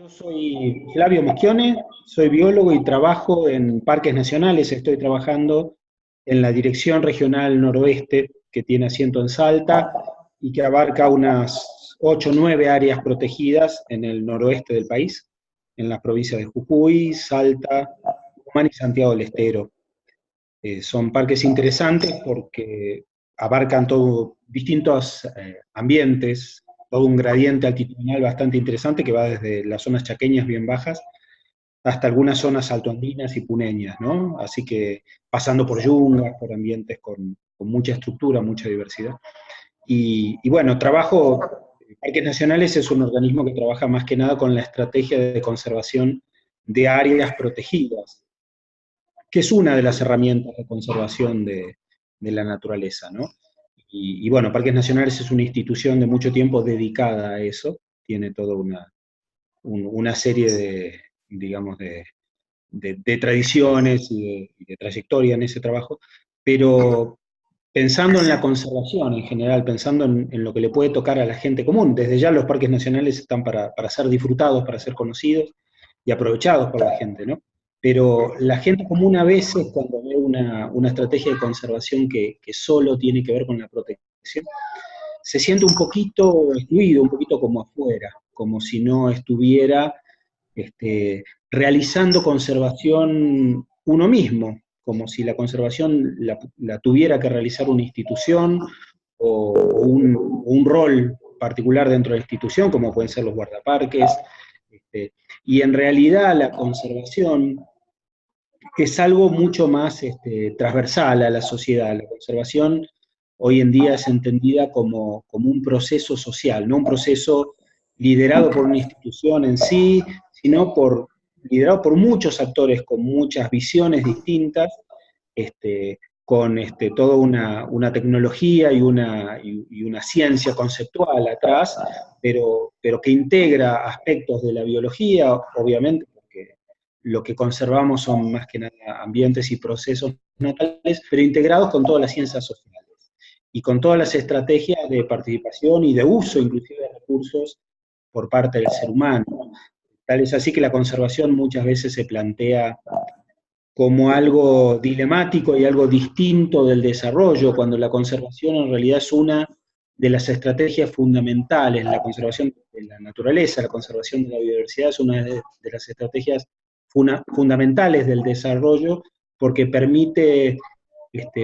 Yo soy Flavio Maschione, soy biólogo y trabajo en parques nacionales. Estoy trabajando en la Dirección Regional Noroeste, que tiene asiento en Salta y que abarca unas 8 o 9 áreas protegidas en el noroeste del país, en las provincias de Jujuy, Salta, Tucumán y Santiago del Estero. Son parques interesantes porque abarcan todo, distintos ambientes, todo un gradiente altitudinal bastante interesante que va desde las zonas chaqueñas bien bajas hasta algunas zonas altoandinas y puneñas, ¿no? Así que pasando por yungas, por ambientes con mucha estructura, mucha diversidad. Y bueno, Parques Nacionales es un organismo que trabaja más que nada con la estrategia de conservación de áreas protegidas, que es una de las herramientas de conservación de la naturaleza, ¿no? Y bueno, Parques Nacionales es una institución de mucho tiempo dedicada a eso, tiene toda una serie de, digamos, de tradiciones y de trayectoria en ese trabajo, pero pensando en la conservación en general, pensando en lo que le puede tocar a la gente común, desde ya los parques nacionales están para ser disfrutados, para ser conocidos y aprovechados por la gente, ¿no? Pero la gente común a veces cuando ve una estrategia de conservación que solo tiene que ver con la protección, se siente un poquito excluido, un poquito como afuera, como si no estuviera realizando conservación uno mismo, como si la conservación la tuviera que realizar una institución o un rol particular dentro de la institución, como pueden ser los guardaparques. Y en realidad la conservación es algo mucho más transversal a la sociedad. La conservación hoy en día es entendida como un proceso social, no un proceso liderado por una institución en sí, sino liderado por muchos actores con muchas visiones distintas, con toda una tecnología y una ciencia conceptual atrás, pero que integra aspectos de la biología, obviamente, porque lo que conservamos son más que nada ambientes y procesos naturales, pero integrados con todas las ciencias sociales y con todas las estrategias de participación y de uso inclusive de recursos por parte del ser humano. Tal es así que la conservación muchas veces se plantea como algo dilemático y algo distinto del desarrollo, cuando la conservación en realidad es una de las estrategias fundamentales. La conservación de la naturaleza, la conservación de la biodiversidad es una de las estrategias fundamentales del desarrollo, porque permite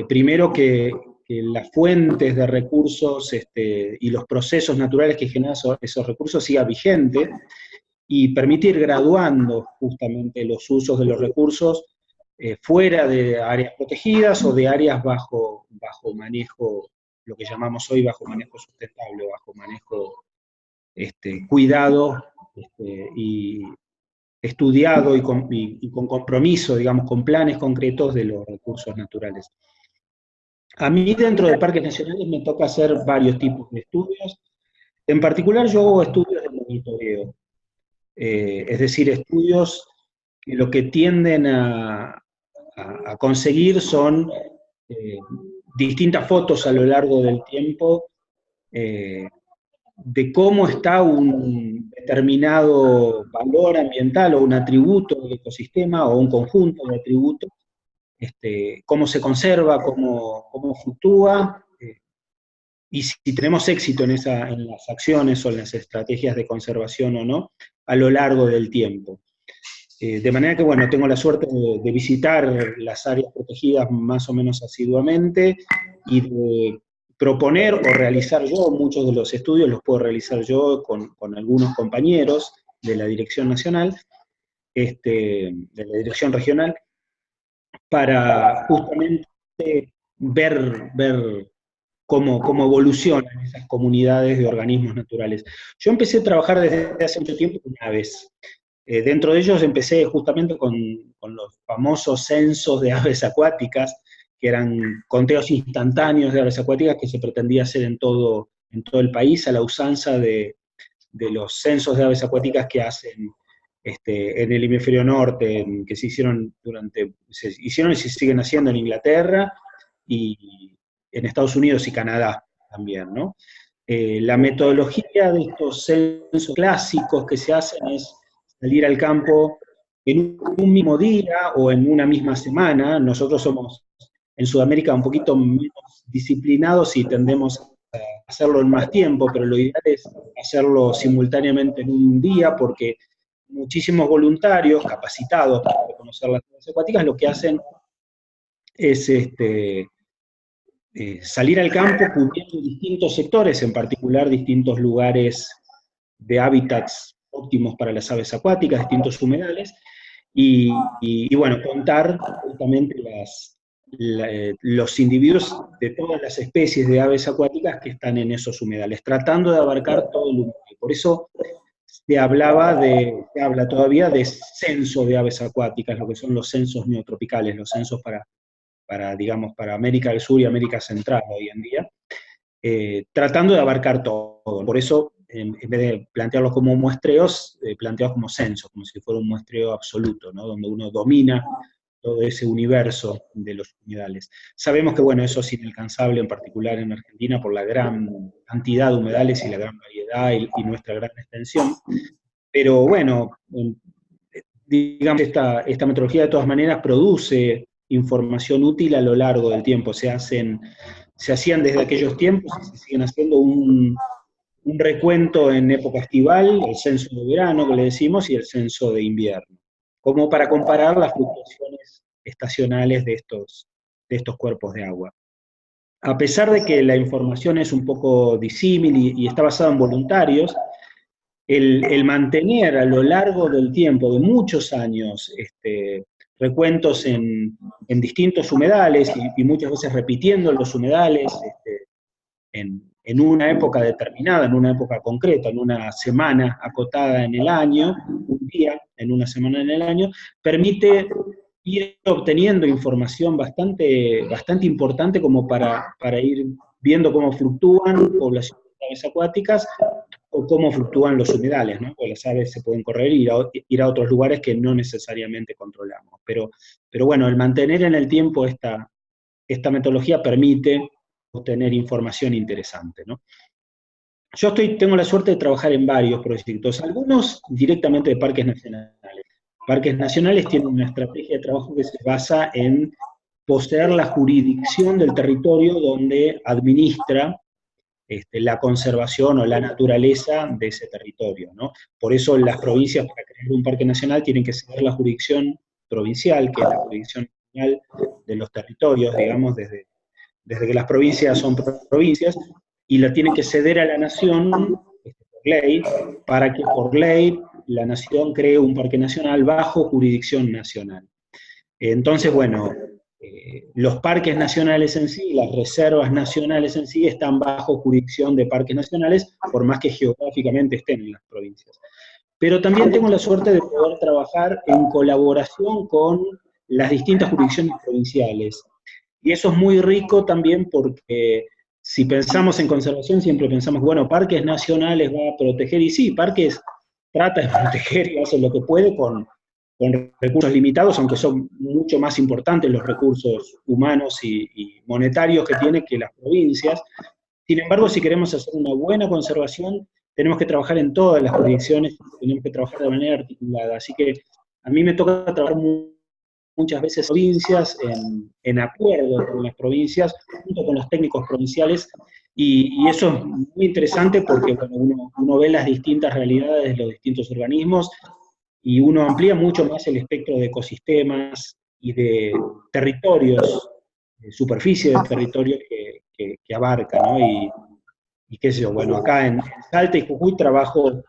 primero que las fuentes de recursos y los procesos naturales que generan esos recursos sigan vigentes, y permitir graduando justamente los usos de los recursos fuera de áreas protegidas o de áreas bajo manejo, lo que llamamos hoy bajo manejo sustentable, bajo manejo cuidado y estudiado y con compromiso, digamos, con planes concretos de los recursos naturales. A mí dentro de parques nacionales me toca hacer varios tipos de estudios. En particular yo hago estudios de monitoreo, es decir, estudios que lo que tienden a conseguir son eh, distintas fotos a lo largo del tiempo eh, de cómo está un determinado valor ambiental o un atributo del ecosistema o un conjunto de atributos, cómo se conserva, cómo fluctúa, y si tenemos éxito en las acciones o en las estrategias de conservación o no, a lo largo del tiempo. De manera que, bueno, tengo la suerte de visitar las áreas protegidas más o menos asiduamente y de proponer o realizar yo, muchos de los estudios los puedo realizar yo con algunos compañeros de la Dirección Nacional, de la Dirección Regional, para justamente ver cómo evolucionan esas comunidades de organismos naturales. Yo empecé a trabajar desde hace mucho tiempo con aves. Dentro de ellos empecé justamente con los famosos censos de aves acuáticas, que eran conteos instantáneos de aves acuáticas que se pretendía hacer en todo el país, a la usanza de los censos de aves acuáticas que hacen en el hemisferio norte, que se hicieron y se siguen haciendo en Inglaterra y en Estados Unidos y Canadá también, ¿no? La metodología de estos censos clásicos que se hacen es salir al campo en un mismo día o en una misma semana. Nosotros somos en Sudamérica un poquito menos disciplinados y tendemos a hacerlo en más tiempo, pero lo ideal es hacerlo simultáneamente en un día, porque muchísimos voluntarios capacitados para conocer las aves acuáticas lo que hacen es salir al campo cubriendo distintos sectores, en particular distintos lugares de hábitats óptimos para las aves acuáticas, distintos humedales, y bueno, contar justamente los individuos de todas las especies de aves acuáticas que están en esos humedales, tratando de abarcar todo el humedal. Por eso se habla todavía de censo de aves acuáticas, lo que son los censos neotropicales, los censos digamos, para América del Sur y América Central hoy en día, tratando de abarcar todo. Por eso, en vez de plantearlos como muestreos, planteados como censos, como si fuera un muestreo absoluto, ¿no? Donde uno domina todo ese universo de los humedales. Sabemos que, bueno, eso es inalcanzable, en particular en Argentina, por la gran cantidad de humedales y la gran variedad y nuestra gran extensión, pero bueno, digamos, esta metodología de todas maneras produce información útil a lo largo del tiempo. Se hacían desde aquellos tiempos y se siguen haciendo un recuento en época estival, el censo de verano que le decimos, y el censo de invierno, como para comparar las fluctuaciones estacionales de estos cuerpos de agua. A pesar de que la información es un poco disímil y está basada en voluntarios, el mantener a lo largo del tiempo, de muchos años, recuentos en distintos humedales y muchas veces repitiendo los humedales en una época determinada, en una época concreta, en una semana acotada en el año, un día en una semana en el año, permite ir obteniendo información bastante importante como para ir viendo cómo fluctúan poblaciones de aves acuáticas o cómo fluctúan los humedales, ¿no? Porque las aves se pueden correr y ir a otros lugares que no necesariamente controlamos. Pero bueno, el mantener en el tiempo esta metodología permite obtener información interesante, ¿no? Yo tengo la suerte de trabajar en varios proyectos, algunos directamente de parques nacionales. Parques nacionales tienen una estrategia de trabajo que se basa en poseer la jurisdicción del territorio donde administra la conservación o la naturaleza de ese territorio, ¿no? Por eso las provincias, para crear un parque nacional, tienen que ser la jurisdicción provincial, que es la jurisdicción nacional de los territorios, digamos, desde que las provincias son provincias, y la tienen que ceder a la nación por ley, para que por ley la nación cree un parque nacional bajo jurisdicción nacional. Entonces, bueno, los parques nacionales en sí, las reservas nacionales en sí, están bajo jurisdicción de parques nacionales, por más que geográficamente estén en las provincias. Pero también tengo la suerte de poder trabajar en colaboración con las distintas jurisdicciones provinciales. Y eso es muy rico también porque si pensamos en conservación, siempre pensamos, bueno, parques nacionales va a proteger, y sí, parques trata de proteger y hace lo que puede con recursos limitados, aunque son mucho más importantes los recursos humanos y monetarios que tiene que las provincias. Sin embargo, si queremos hacer una buena conservación, tenemos que trabajar en todas las jurisdicciones, tenemos que trabajar de manera articulada. Así que a mí me toca trabajar muchas veces provincias en acuerdo con las provincias, junto con los técnicos provinciales, y eso es muy interesante porque bueno, uno ve las distintas realidades de los distintos organismos y uno amplía mucho más el espectro de ecosistemas y de territorios, de superficie de territorio que abarca, ¿no? Y qué sé yo, bueno, acá en Salta y Jujuy trabajo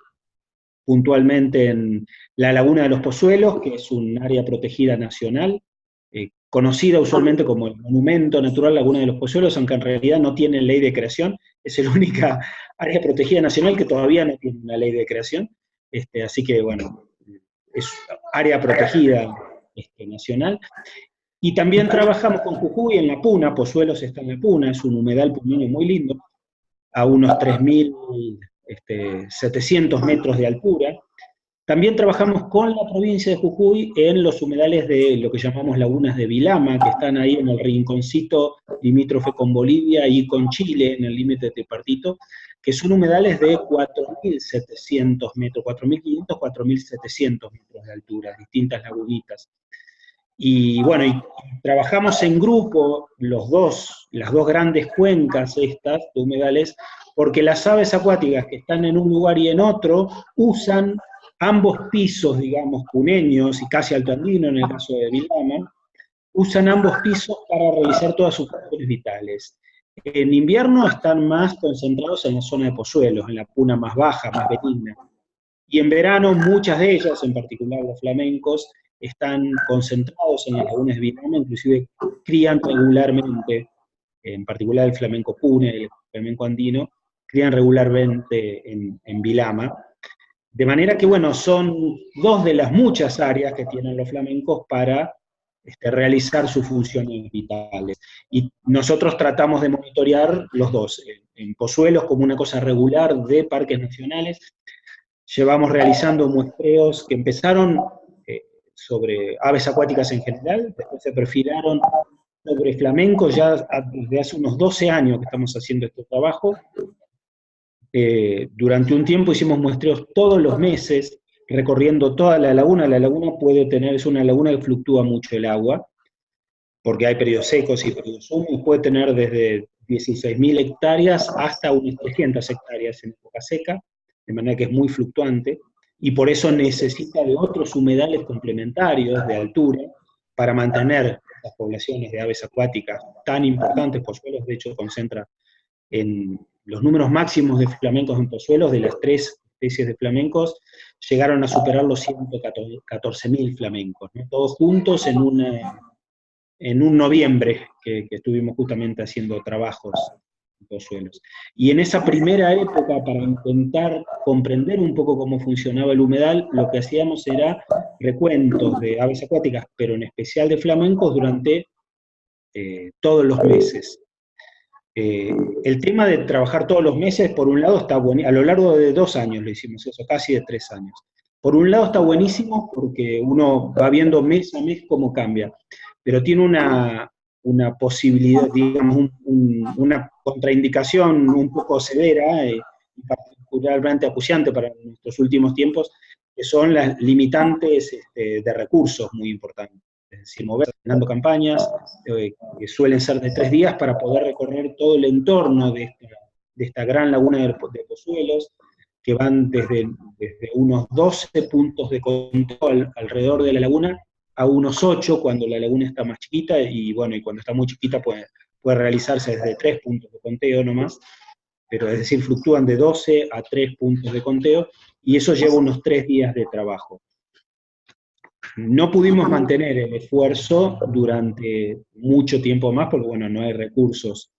puntualmente en la Laguna de los Pozuelos, que es un área protegida nacional, conocida usualmente como el Monumento Natural Laguna de los Pozuelos, aunque en realidad no tiene ley de creación, es la única área protegida nacional que todavía no tiene una ley de creación, así que bueno, es área protegida nacional. Y también trabajamos con Jujuy en la Puna, Pozuelos está en la Puna, es un humedal punino muy lindo, a unos 3.700 metros de altura. También trabajamos con la provincia de Jujuy en los humedales de lo que llamamos lagunas de Vilama, que están ahí en el rinconcito limítrofe con Bolivia y con Chile, en el límite tripartito, que son humedales de 4.700 metros, 4.500, 4.700 metros de altura, distintas lagunitas. Y bueno, y trabajamos en grupo las dos grandes cuencas estas de humedales, porque las aves acuáticas que están en un lugar y en otro usan ambos pisos, digamos, puneños y casi altoandino en el caso de Vilama, usan ambos pisos para realizar todas sus funciones vitales. En invierno están más concentrados en la zona de polluelos, en la puna más baja, más benigna. Y en verano muchas de ellas, en particular los flamencos, están concentrados en las lagunas de Vilama, inclusive crían regularmente, en particular el flamenco pune, el flamenco andino, crían regularmente en Vilama. De manera que, bueno, son dos de las muchas áreas que tienen los flamencos para realizar sus funciones vitales. Y nosotros tratamos de monitorear los dos, en Pozuelos como una cosa regular de parques nacionales. Llevamos realizando muestreos que empezaron sobre aves acuáticas en general, después se perfilaron sobre flamencos, ya desde hace unos 12 años que estamos haciendo este trabajo. Durante un tiempo hicimos muestreos todos los meses, recorriendo toda la laguna. La laguna es una laguna que fluctúa mucho el agua, porque hay periodos secos y periodos húmedos, puede tener desde 16.000 hectáreas hasta unas 300 hectáreas en época seca, de manera que es muy fluctuante, y por eso necesita de otros humedales complementarios de altura para mantener las poblaciones de aves acuáticas tan importantes. Pozuelos, de hecho, concentra en los números máximos de flamencos en Pozuelos, de las 3 especies de flamencos, llegaron a superar los 114.000 flamencos, ¿no? Todos juntos en un noviembre que estuvimos justamente haciendo trabajos en Pozuelos. Y en esa primera época, para intentar comprender un poco cómo funcionaba el humedal, lo que hacíamos era recuentos de aves acuáticas, pero en especial de flamencos, durante todos los meses. El tema de trabajar todos los meses, por un lado, está buenísimo. A lo largo de 2 años lo hicimos eso, casi de 3 años. Por un lado está buenísimo porque uno va viendo mes a mes cómo cambia, pero tiene una posibilidad, digamos, una contraindicación un poco severa, y particularmente acuciante para nuestros últimos tiempos, que son las limitantes de recursos muy importantes. Es decir, moverse dando campañas, que suelen ser de 3 días para poder recorrer todo el entorno de esta gran laguna de Pozuelos, que van desde unos 12 puntos de control alrededor de la laguna a unos 8 cuando la laguna está más chiquita, y bueno, y cuando está muy chiquita puede realizarse desde 3 puntos de conteo nomás, pero es decir, fluctúan de 12 a 3 puntos de conteo, y eso lleva unos 3 días de trabajo. No pudimos mantener el esfuerzo durante mucho tiempo más, porque bueno, no hay recursos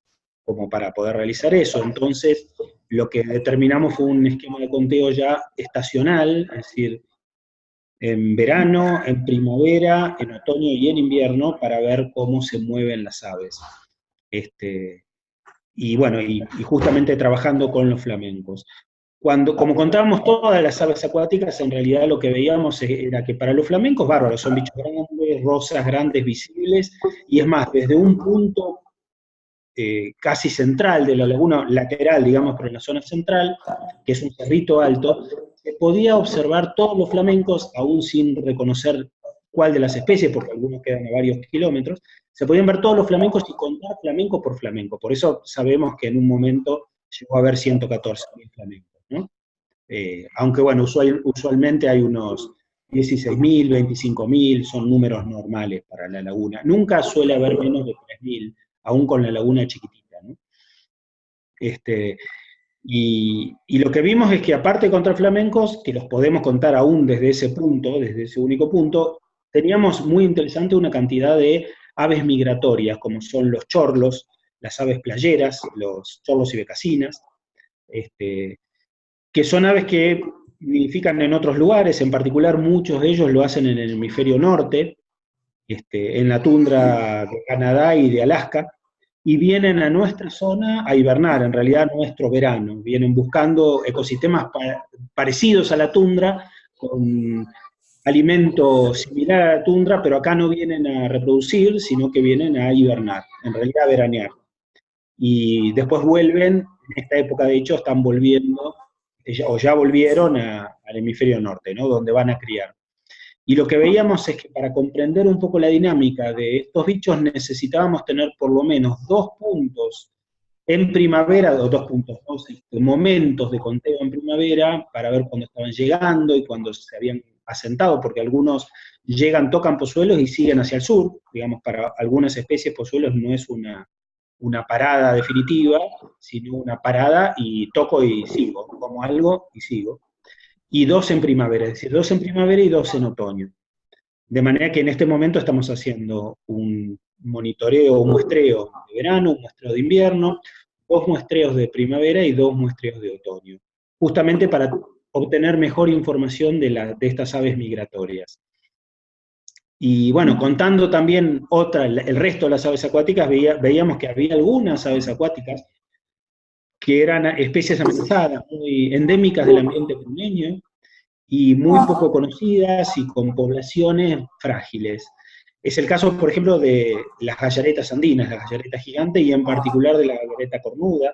como para poder realizar eso. Entonces, lo que determinamos fue un esquema de conteo ya estacional, es decir, en verano, en primavera, en otoño y en invierno, para ver cómo se mueven las aves. Y bueno, y justamente trabajando con los flamencos. Como contábamos todas las aves acuáticas, en realidad lo que veíamos era que para los flamencos, bárbaros, son bichos grandes, rosas grandes, visibles, y es más, desde un punto casi central de la laguna, lateral, digamos, pero en la zona central, que es un cerrito alto, se podía observar todos los flamencos, aún sin reconocer cuál de las especies, porque algunos quedan a varios kilómetros, se podían ver todos los flamencos y contar flamenco por flamenco. Por eso sabemos que en un momento llegó a haber 114.000 flamencos, ¿no? Aunque bueno, usualmente hay unos 16.000, 25.000, son números normales para la laguna. Nunca suele haber menos de 3.000, aún con la laguna chiquitita, ¿no? Y lo que vimos es que aparte de contar flamencos, que los podemos contar aún desde ese punto, desde ese único punto, teníamos muy interesante una cantidad de aves migratorias, como son los chorlos, las aves playeras, los chorlos y becasinas, que son aves que nidifican en otros lugares, en particular muchos de ellos lo hacen en el hemisferio norte, en la tundra de Canadá y de Alaska, y vienen a nuestra zona a hibernar, en realidad nuestro verano, vienen buscando ecosistemas parecidos a la tundra, con alimento similar a la tundra, pero acá no vienen a reproducir, sino que vienen a hibernar, en realidad a veranear. Y después vuelven, en esta época de hecho están volviendo, o ya volvieron al hemisferio norte, ¿no? Donde van a criar. Y lo que veíamos es que para comprender un poco la dinámica de estos bichos necesitábamos tener por lo menos 2 puntos en primavera, o 2 puntos, momentos de conteo en primavera para ver cuándo estaban llegando y cuándo se habían asentado, porque algunos llegan, tocan pozuelos y siguen hacia el sur. Digamos, para algunas especies pozuelos no es una parada definitiva, sino una parada y toco y sigo, como algo y sigo. Y 2 en primavera, es decir, 2 en primavera y 2 en otoño. De manera que en este momento estamos haciendo un monitoreo, un muestreo de verano, un muestreo de invierno, 2 muestreos de primavera y 2 muestreos de otoño, justamente para obtener mejor información de estas aves migratorias. Y bueno, contando también el resto de las aves acuáticas, veíamos que había algunas aves acuáticas que eran especies amenazadas, muy endémicas del ambiente puneño, y muy poco conocidas y con poblaciones frágiles. Es el caso, por ejemplo, de las gallaretas andinas, la gallareta gigante, y en particular de la gallareta cornuda,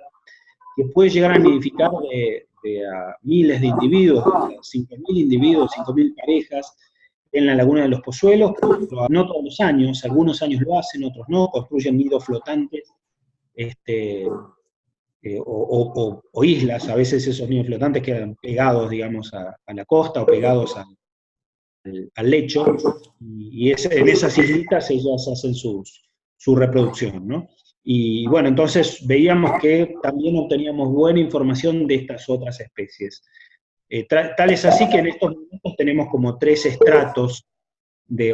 que puede llegar a nidificar a miles de individuos, 5.000 individuos, 5.000 parejas, en la laguna de los Pozuelos, no todos los años, algunos años lo hacen, otros no, construyen nidos flotantes, o islas, a veces esos nidos flotantes quedan pegados, digamos, a la costa o pegados al lecho, y en esas islitas ellas hacen su reproducción, ¿no? Y bueno, entonces veíamos que también obteníamos buena información de estas otras especies. Tal es así que en estos momentos tenemos como 3 estratos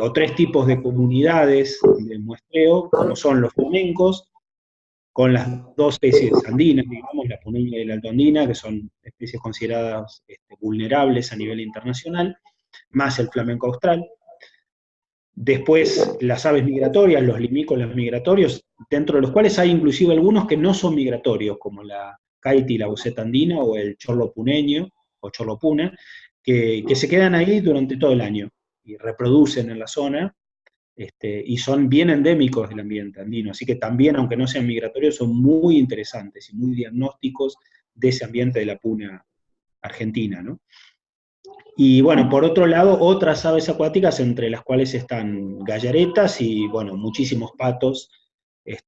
o 3 tipos de comunidades de muestreo, como son los flamencos, con las 2 especies andinas, digamos, la puneña y la altoandina, que son especies consideradas vulnerables a nivel internacional, más el flamenco austral. Después las aves migratorias, los limícolas migratorios, dentro de los cuales hay inclusive algunos que no son migratorios, como la caiti, la buceta andina, o el chorlo puneño, o chorlo puna, que se quedan ahí durante todo el año, y reproducen en la zona, y son bien endémicos del ambiente andino, así que también, aunque no sean migratorios, son muy interesantes y muy diagnósticos de ese ambiente de la puna argentina, ¿no? Y bueno, por otro lado, otras aves acuáticas, entre las cuales están gallaretas y, bueno, muchísimos patos,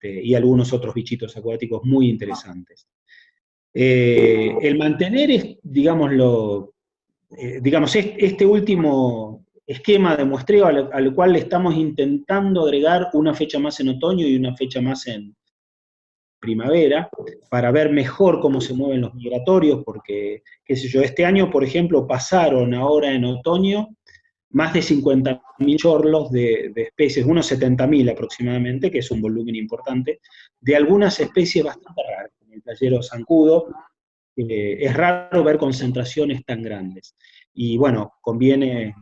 y algunos otros bichitos acuáticos muy interesantes. El mantener, digamos, este último esquema de muestreo al cual le estamos intentando agregar una fecha más en otoño y una fecha más en primavera, para ver mejor cómo se mueven los migratorios, porque, qué sé yo, este año, por ejemplo, pasaron ahora en otoño más de 50.000 chorlos de especies, unos 70.000 aproximadamente, que es un volumen importante, de algunas especies bastante raras, como el playero zancudo. Es raro ver concentraciones tan grandes. Y bueno, conviene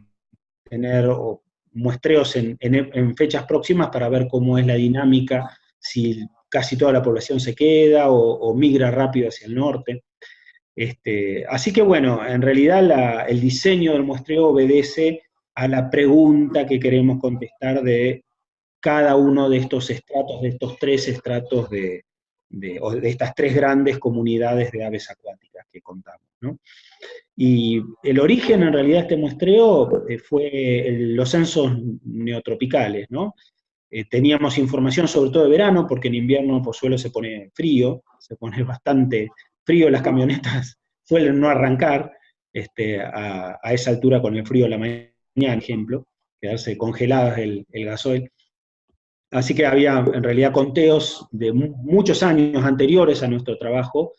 tener muestreos en fechas próximas para ver cómo es la dinámica, si casi toda la población se queda o migra rápido hacia el norte. Así que bueno, en realidad el diseño del muestreo obedece a la pregunta que queremos contestar de cada uno de estos estratos, de estos 3 estratos o de estas 3 grandes comunidades de aves acuáticas que contamos, ¿no? Y el origen, en realidad, de este muestreo fue los censos neotropicales, ¿no? Teníamos información sobre todo de verano, porque en invierno Pozuelo se pone frío, se pone bastante frío, las camionetas suelen no arrancar a esa altura con el frío de la mañana, por ejemplo, quedarse congeladas el gasoil. Así que había en realidad conteos de muchos años anteriores a nuestro trabajo,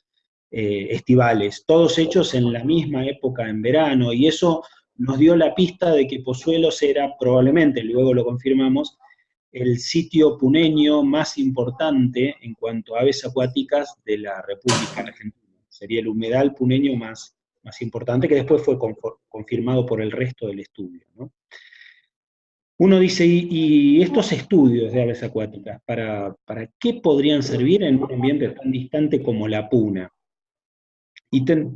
estivales, todos hechos en la misma época, en verano, y eso nos dio la pista de que Pozuelos era probablemente, luego lo confirmamos, el sitio puneño más importante en cuanto a aves acuáticas de la República Argentina. Sería el humedal puneño más importante, que después fue confirmado por el resto del estudio, ¿no? Uno dice, ¿y estos estudios de aves acuáticas, para qué podrían servir en un ambiente tan distante como la puna?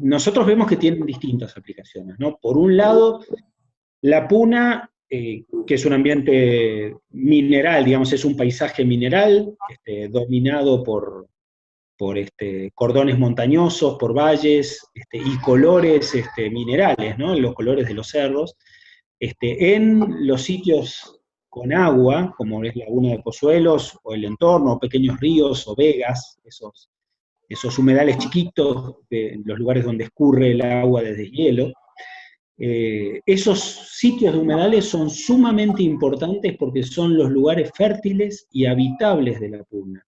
nosotros vemos que tienen distintas aplicaciones, ¿no? Por un lado, la puna, que es un ambiente mineral, digamos, es un paisaje mineral, dominado por cordones montañosos, por valles, y colores minerales, ¿no? Los colores de los cerros. En los sitios con agua, como es Laguna de Pozuelos, o el entorno, o pequeños ríos o vegas, esos humedales chiquitos, los lugares donde escurre el agua de deshielo, esos sitios de humedales son sumamente importantes porque son los lugares fértiles y habitables de la puna.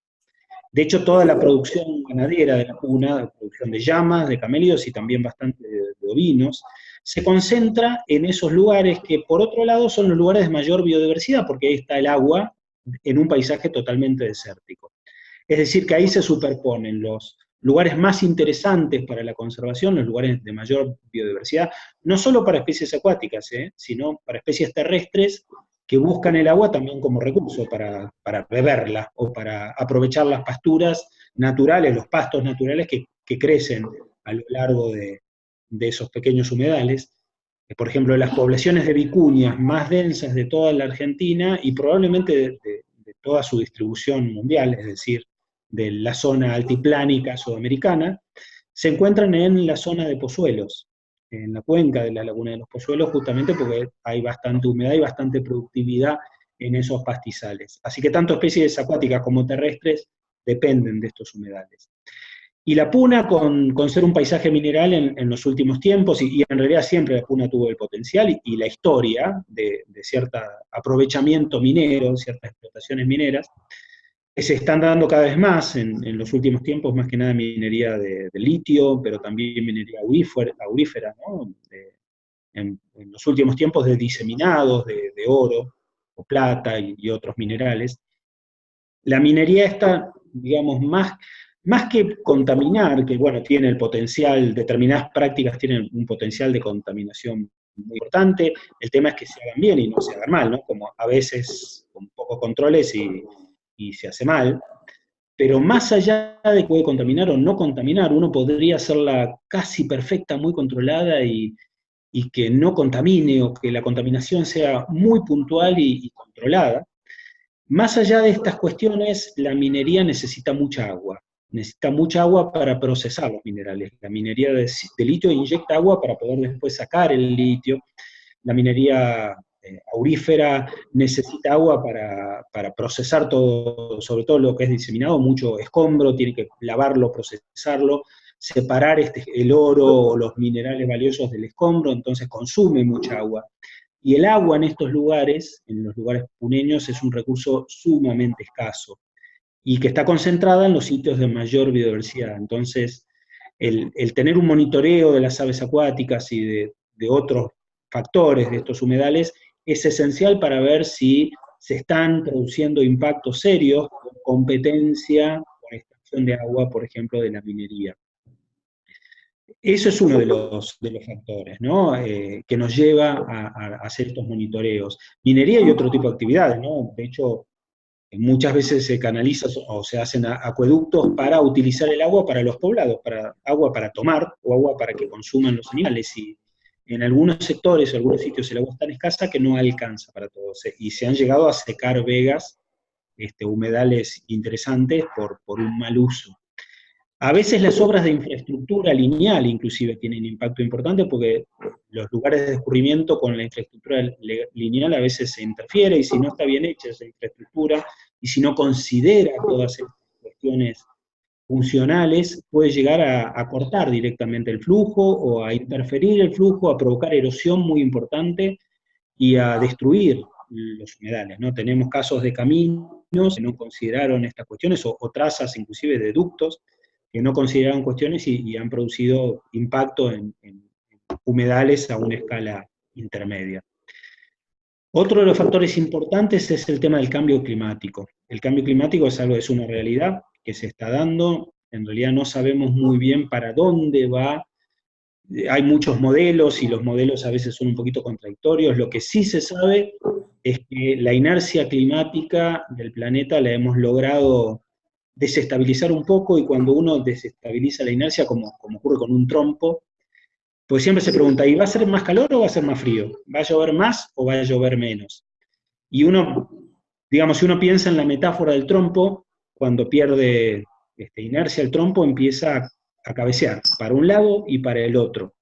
De hecho, toda la producción ganadera de la puna, la producción de llamas, de camélidos y también bastante de ovinos, se concentra en esos lugares que, por otro lado, son los lugares de mayor biodiversidad, porque ahí está el agua en un paisaje totalmente desértico. Es decir, que ahí se superponen los lugares más interesantes para la conservación, los lugares de mayor biodiversidad, no solo para especies acuáticas, sino para especies terrestres que buscan el agua también como recurso para beberla o para aprovechar las pasturas naturales, los pastos naturales que crecen a lo largo de esos pequeños humedales. Por ejemplo, las poblaciones de vicuñas más densas de toda la Argentina y probablemente de toda su distribución mundial, es decir, de la zona altiplánica sudamericana, se encuentran en la zona de Pozuelos, en la cuenca de la Laguna de los Pozuelos, justamente porque hay bastante humedad y bastante productividad en esos pastizales. Así que tanto especies acuáticas como terrestres dependen de estos humedales. Y la puna, con ser un paisaje mineral en los últimos tiempos, y en realidad siempre la puna tuvo el potencial y la historia de cierto aprovechamiento minero, ciertas explotaciones mineras, que se están dando cada vez más en los últimos tiempos, más que nada minería de litio, pero también minería aurífera, ¿no? En los últimos tiempos de diseminados de oro o plata y otros minerales. La minería está, digamos, más que contaminar, que bueno, tiene el potencial, determinadas prácticas tienen un potencial de contaminación muy importante, el tema es que se hagan bien y no se hagan mal, ¿no? Como a veces con pocos controles y se hace mal, pero más allá de que puede contaminar o no contaminar, uno podría hacerla casi perfecta, muy controlada y que no contamine o que la contaminación sea muy puntual y controlada. Más allá de estas cuestiones, la minería necesita mucha agua para procesar los minerales. La minería de litio inyecta agua para poder después sacar el litio. La minería aurífera necesita agua para procesar todo, sobre todo lo que es diseminado, mucho escombro, tiene que lavarlo, procesarlo, separar el oro o los minerales valiosos del escombro, entonces consume mucha agua. Y el agua en estos lugares, en los lugares puneños, es un recurso sumamente escaso y que está concentrada en los sitios de mayor biodiversidad. Entonces, el tener un monitoreo de las aves acuáticas y de otros factores de estos humedales es esencial para ver si se están produciendo impactos serios con competencia, con extracción de agua, por ejemplo, de la minería. Eso es uno de los factores, ¿no? Que nos lleva a hacer estos monitoreos. Minería y otro tipo de actividades, ¿no? De hecho, muchas veces se canaliza o se hacen acueductos para utilizar el agua para los poblados, para agua para tomar o agua para que consuman los animales. Y en algunos sectores, en algunos sitios, el agua es tan escasa que no alcanza para todos. Y se han llegado a secar vegas, humedales interesantes por un mal uso. A veces las obras de infraestructura lineal inclusive tienen impacto importante porque los lugares de escurrimiento con la infraestructura lineal a veces se interfiere y si no está bien hecha esa infraestructura y si no considera todas estas cuestiones funcionales, puede llegar a cortar directamente el flujo o a interferir el flujo, a provocar erosión muy importante y a destruir los humedales, ¿no? Tenemos casos de caminos que no consideraron estas cuestiones o trazas inclusive de ductos que no consideraron cuestiones y han producido impacto en humedales a una escala intermedia. Otro de los factores importantes es el tema del cambio climático. El cambio climático es una realidad que se está dando, en realidad no sabemos muy bien para dónde va, hay muchos modelos y los modelos a veces son un poquito contradictorios, lo que sí se sabe es que la inercia climática del planeta la hemos logrado desestabilizar un poco, y cuando uno desestabiliza la inercia, como ocurre con un trompo, pues siempre se pregunta, ¿y va a ser más calor o va a ser más frío? ¿Va a llover más o va a llover menos? Y uno, digamos, si uno piensa en la metáfora del trompo, cuando pierde inercia el trompo empieza a cabecear para un lado y para el otro,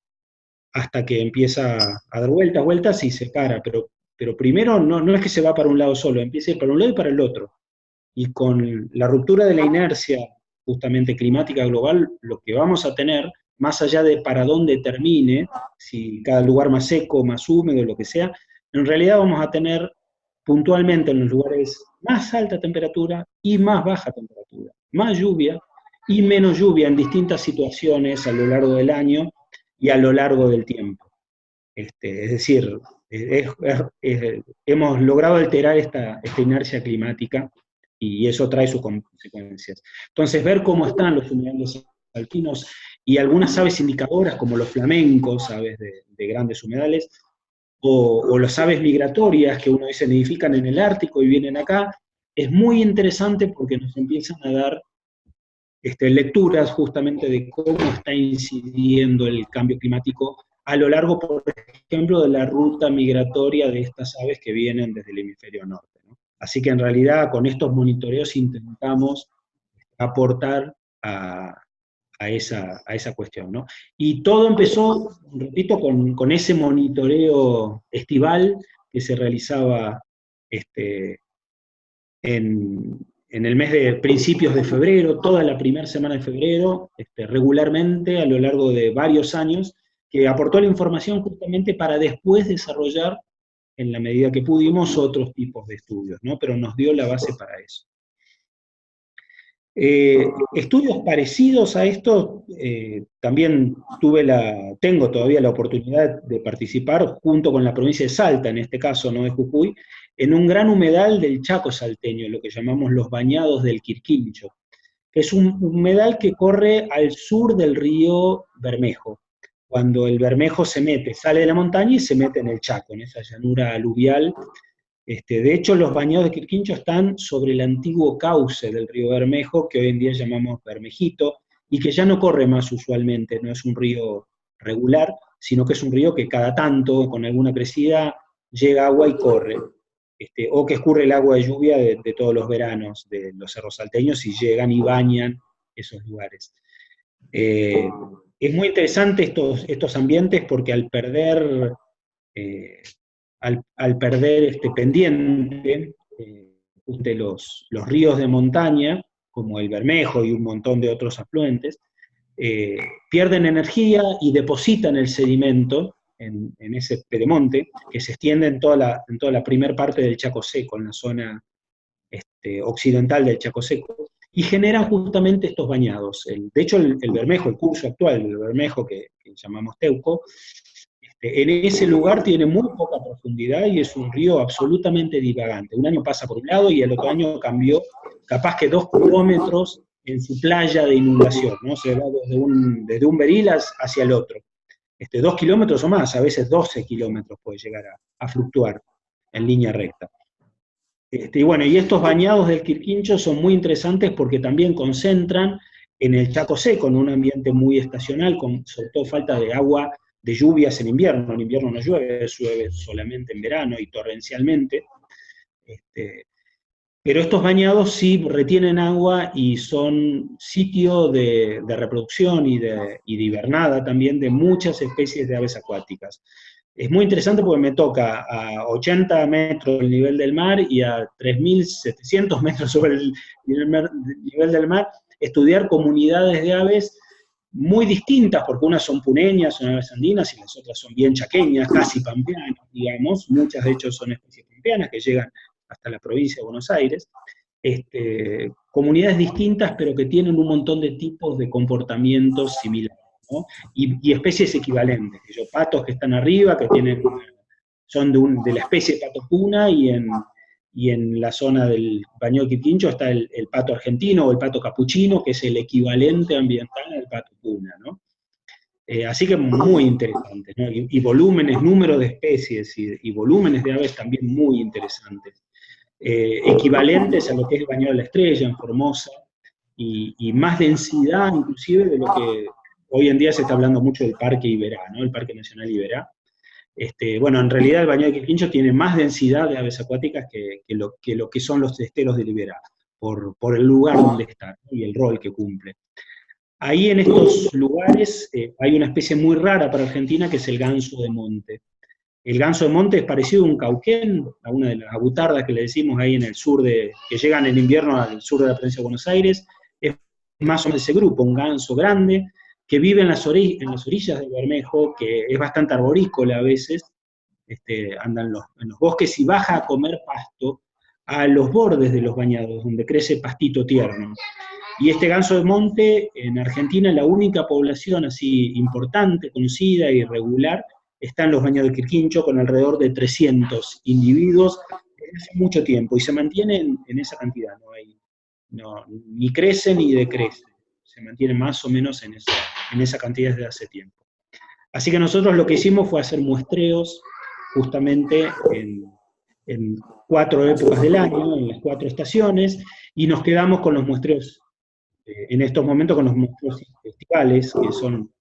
hasta que empieza a dar vueltas, vueltas y se para, pero primero no es que se va para un lado solo, empieza a ir para un lado y para el otro. Y con la ruptura de la inercia justamente climática global, lo que vamos a tener, más allá de para dónde termine, si cada lugar más seco, más húmedo, lo que sea, en realidad vamos a tener puntualmente en los lugares más alta temperatura y más baja temperatura, más lluvia y menos lluvia en distintas situaciones a lo largo del año y a lo largo del tiempo. Es decir, hemos logrado alterar esta inercia climática y eso trae sus consecuencias. Entonces, ver cómo están los humedales alpinos y algunas aves indicadoras, como los flamencos, aves de grandes humedales, o las aves migratorias que uno dice nidifican en el Ártico y vienen acá, es muy interesante porque nos empiezan a dar lecturas justamente de cómo está incidiendo el cambio climático a lo largo, por ejemplo, de la ruta migratoria de estas aves que vienen desde el hemisferio norte, ¿no? Así que en realidad con estos monitoreos intentamos aportar a esa cuestión, ¿no? Y todo empezó, repito, con ese monitoreo estival que se realizaba en el mes de principios de febrero, toda la primera semana de febrero, regularmente a lo largo de varios años, que aportó la información justamente para después desarrollar, en la medida que pudimos, otros tipos de estudios, ¿no? Pero nos dio la base para eso. Estudios parecidos a esto, también tengo todavía la oportunidad de participar junto con la provincia de Salta, en este caso, no de Jujuy, en un gran humedal del Chaco salteño, lo que llamamos los Bañados del Quirquincho, que es un humedal que corre al sur del río Bermejo, cuando el Bermejo sale de la montaña y se mete en el Chaco, en esa llanura aluvial. De hecho, los Bañados de Quirquincho están sobre el antiguo cauce del río Bermejo, que hoy en día llamamos Bermejito, y que ya no corre más usualmente, no es un río regular, sino que es un río que cada tanto, con alguna crecida, llega agua y corre. O que escurre el agua de lluvia de todos los veranos de los cerros salteños y llegan y bañan esos lugares. Es muy interesante estos ambientes porque al perder pendiente de los ríos de montaña, como el Bermejo y un montón de otros afluentes, pierden energía y depositan el sedimento en ese pedemonte, que se extiende en toda la primer parte del Chaco Seco, en la zona occidental del Chaco Seco, y generan justamente estos bañados. De hecho, el Bermejo, el curso actual del Bermejo, que llamamos Teuco, en ese lugar tiene muy poca profundidad y es un río absolutamente divagante. Un año pasa por un lado y el otro año cambió capaz que 2 kilómetros en su playa de inundación, ¿no? Se va desde un beril hacia el otro. 2 kilómetros o más, a veces 12 kilómetros puede llegar a fluctuar en línea recta. Y bueno, y estos bañados del Quirquincho son muy interesantes porque también concentran en el Chaco Seco, en un ambiente muy estacional, con sobre todo falta de agua, de lluvias en invierno no llueve solamente en verano y torrencialmente, pero estos bañados sí retienen agua y son sitio de reproducción y de hibernada también de muchas especies de aves acuáticas. Es muy interesante porque me toca a 80 metros del nivel del mar y a 3.700 metros sobre el nivel del mar estudiar comunidades de aves muy distintas, porque unas son puneñas, son aves andinas, y las otras son bien chaqueñas, casi pampeanas, digamos. Muchas de hecho son especies pampeanas que llegan hasta la provincia de Buenos Aires. Comunidades distintas, pero que tienen un montón de tipos de comportamientos similares, ¿no? Y especies equivalentes. Patos que están arriba, que son de la especie pato puna, y en la zona del Bañado de Quirquincho está el pato argentino o el pato capuchino, que es el equivalente ambiental al pato puna, ¿no? Así que muy interesante, ¿no? Y volúmenes, número de especies y volúmenes de aves también muy interesantes. Equivalentes a lo que es el Bañado de la Estrella en Formosa, y más densidad inclusive de lo que hoy en día se está hablando mucho del Parque Iberá, ¿no? El Parque Nacional Iberá. Bueno, en realidad el Bañado de Quirquincho tiene más densidad de aves acuáticas que lo que son los esteros del Iberá, por el lugar donde está, ¿no? Y el rol que cumple. Ahí en estos lugares hay una especie muy rara para Argentina que es el ganso de monte. El ganso de monte es parecido a un cauquén, a una de las abutardas que le decimos ahí en el sur, que llegan en invierno al sur de la provincia de Buenos Aires. Es más o menos ese grupo, un ganso grande, que vive en las orillas del Bermejo, que es bastante arborícola a veces, anda en los bosques y baja a comer pasto a los bordes de los bañados, donde crece pastito tierno. Y este ganso de monte, en Argentina, la única población así importante, conocida y regular, está en los Bañados de Quirquincho, con alrededor de 300 individuos desde hace mucho tiempo, y se mantienen en esa cantidad, ni crece ni decrece, se mantiene más o menos en esa cantidad desde hace tiempo. Así que nosotros lo que hicimos fue hacer muestreos justamente en 4 épocas del año, en las 4 estaciones, y nos quedamos con los muestreos, en estos momentos con los muestreos estivales, que son,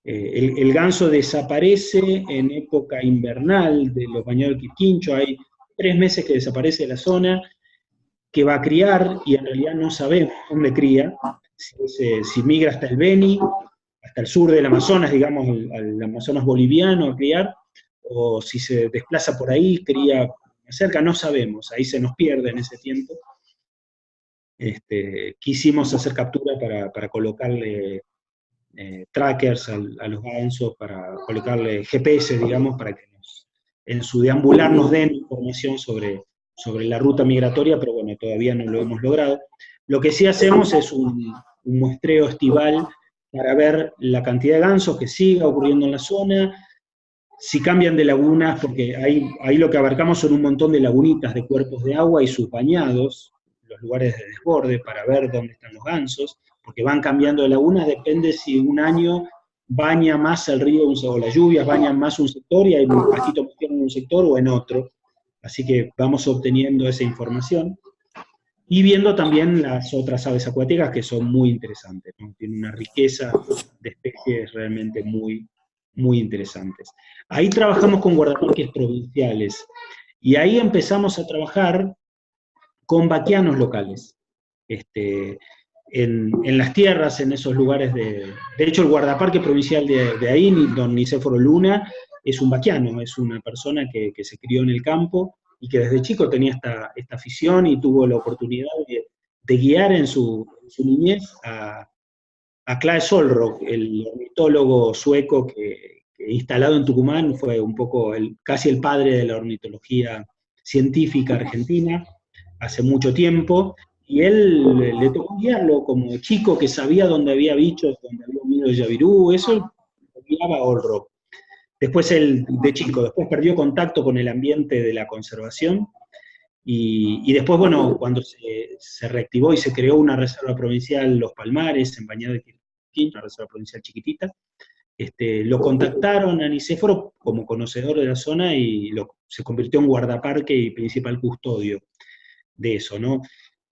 el ganso desaparece en época invernal de los Bañados de Quirquincho, hay 3 meses que desaparece de la zona, que va a criar, y en realidad no sabemos dónde cría, si migra hasta el Beni, hasta el sur del Amazonas, digamos, al Amazonas boliviano a criar, o si se desplaza por ahí, cría cerca, no sabemos, ahí se nos pierde en ese tiempo. Quisimos hacer captura para colocarle trackers a los gansos, para colocarle GPS, digamos, para que en su deambular nos den información sobre la ruta migratoria, pero bueno, todavía no lo hemos logrado. Lo que sí hacemos es un muestreo estival para ver la cantidad de gansos que siga ocurriendo en la zona, si cambian de lagunas, porque ahí lo que abarcamos son un montón de lagunitas de cuerpos de agua y sus bañados, los lugares de desborde, para ver dónde están los gansos, porque van cambiando de lagunas, depende si un año baña más el río o las lluvias bañan más un sector y hay un pastito más tierno en un sector o en otro. Así que vamos obteniendo esa información y viendo también las otras aves acuáticas que son muy interesantes, ¿no? Tienen una riqueza de especies realmente muy, muy interesantes. Ahí trabajamos con guardaparques provinciales y ahí empezamos a trabajar con vaquianos locales. En las tierras, en esos lugares de hecho el guardaparque provincial de ahí, don Nicéforo Luna, es un vaquiano, es una persona que se crió en el campo y que desde chico tenía esta afición y tuvo la oportunidad de guiar en su niñez a Claes Solrock, el ornitólogo sueco que instalado en Tucumán fue un poco casi el padre de la ornitología científica argentina, hace mucho tiempo, y él le tocó guiarlo como chico que sabía dónde había bichos, dónde había un nido de Yavirú, eso lo guiaba a Olrock. Después él, de chico, después perdió contacto con el ambiente de la conservación, y después, bueno, cuando se reactivó y se creó una reserva provincial, Los Palmares, en Bañado de Quirquincho, una reserva provincial chiquitita, lo contactaron a Nicéforo como conocedor de la zona y se convirtió en guardaparque y principal custodio de eso, ¿no?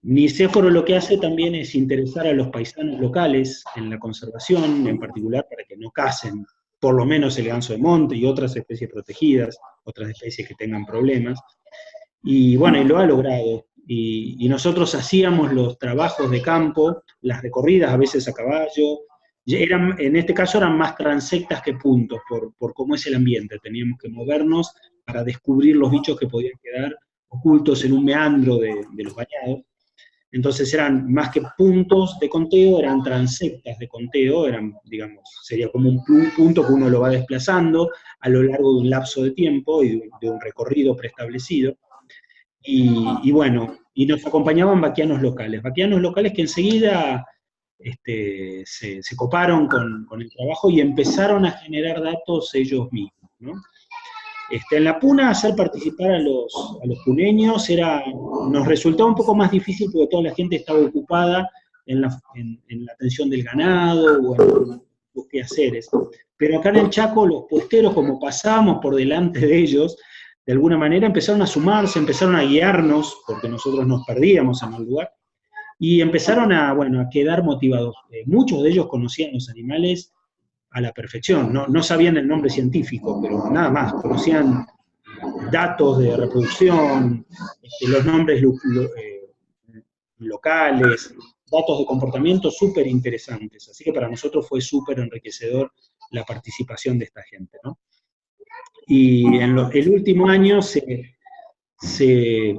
Nicéforo lo que hace también es interesar a los paisanos locales en la conservación, en particular para que no casen, por lo menos el ganso de monte y otras especies protegidas, otras especies que tengan problemas. Y bueno, y lo ha logrado. Y nosotros hacíamos los trabajos de campo, las recorridas a veces a caballo, en este caso eran más transectas que puntos, por cómo es el ambiente, teníamos que movernos para descubrir los bichos que podían quedar ocultos en un meandro de los bañados. Entonces eran más que puntos de conteo, eran transectas de conteo, digamos, sería como un punto que uno lo va desplazando a lo largo de un lapso de tiempo y de un recorrido preestablecido. Y bueno, y nos acompañaban vaquianos locales que enseguida se coparon con el trabajo y empezaron a generar datos ellos mismos, ¿no? En la puna, hacer participar a los puneños nos resultaba un poco más difícil porque toda la gente estaba ocupada en la atención del ganado o en los quehaceres. Pero acá en el Chaco, los puesteros, como pasábamos por delante de ellos, de alguna manera empezaron a sumarse, empezaron a guiarnos, porque nosotros nos perdíamos en el lugar, y empezaron a, bueno, a quedar motivados. Muchos de ellos conocían los animales a la perfección, no sabían el nombre científico, pero nada más, conocían datos de reproducción, los nombres locales, datos de comportamiento súper interesantes. Así que para nosotros fue súper enriquecedor la participación de esta gente, ¿no? Y en el último año se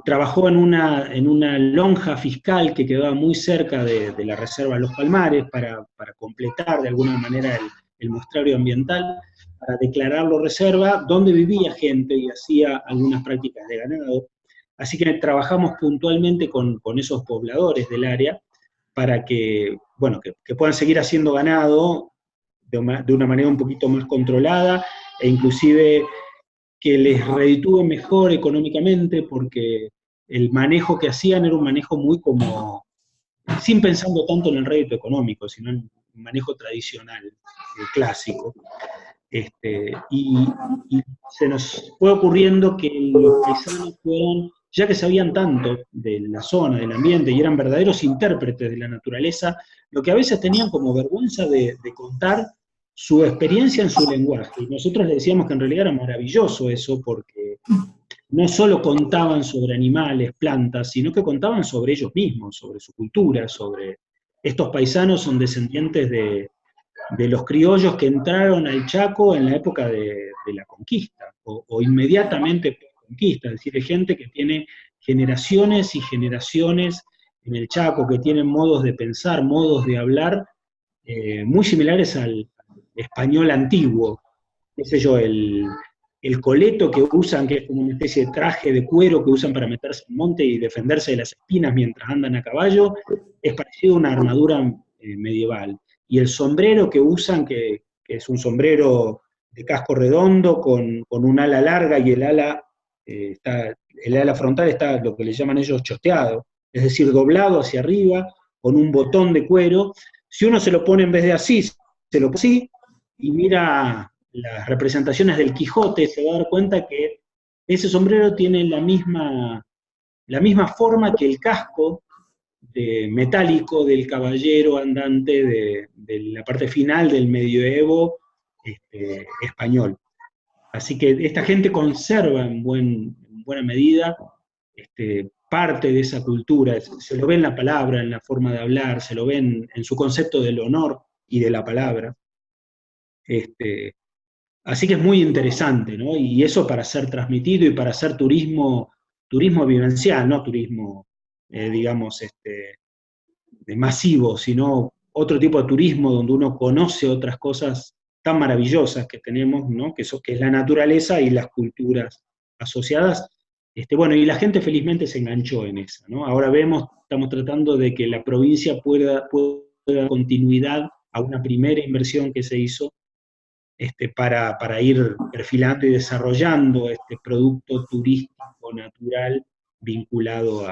trabajó en una lonja fiscal que quedaba muy cerca de la Reserva de los Palmares para completar de alguna manera el muestrario ambiental, para declararlo reserva, donde vivía gente y hacía algunas prácticas de ganado. Así que trabajamos puntualmente con esos pobladores del área para que, bueno, que puedan seguir haciendo ganado de una manera un poquito más controlada e inclusive que les reditúe mejor económicamente, porque el manejo que hacían era un manejo muy como, sin pensando tanto en el rédito económico, sino en un manejo tradicional, clásico. Y se nos fue ocurriendo que los paisanos fueron, ya que sabían tanto de la zona, del ambiente, y eran verdaderos intérpretes de la naturaleza, lo que a veces tenían como vergüenza de contar su experiencia en su lenguaje. Y nosotros le decíamos que en realidad era maravilloso eso, porque no solo contaban sobre animales, plantas, sino que contaban sobre ellos mismos, sobre su cultura, sobre... Estos paisanos son descendientes de los criollos que entraron al Chaco en la época de la conquista, o inmediatamente post conquista, es decir, hay gente que tiene generaciones y generaciones en el Chaco, que tienen modos de pensar, modos de hablar, muy similares al español antiguo, qué sé yo, el coleto que usan, que es como una especie de traje de cuero que usan para meterse en monte y defenderse de las espinas mientras andan a caballo, es parecido a una armadura medieval. Y el sombrero que usan, que es un sombrero de casco redondo con un ala larga y el ala frontal está lo que le llaman ellos choteado, es decir, doblado hacia arriba, con un botón de cuero. Si uno se lo pone en vez de así, se lo pone así, y mira las representaciones del Quijote, se va a dar cuenta que ese sombrero tiene la misma forma que el casco metálico del caballero andante de la parte final del medioevo español. Así que esta gente conserva en buena medida parte de esa cultura, se lo ve en la palabra, en la forma de hablar, se lo ve en su concepto del honor y de la palabra. Así que es muy interesante, ¿no? Y eso para ser transmitido y para hacer turismo vivencial, no turismo, digamos, masivo, sino otro tipo de turismo donde uno conoce otras cosas tan maravillosas que tenemos, ¿no? Que es la naturaleza y las culturas asociadas. Bueno, y la gente felizmente se enganchó en esa, ¿no? Ahora estamos tratando de que la provincia pueda dar continuidad a una primera inversión que se hizo para ir perfilando y desarrollando este producto turístico natural vinculado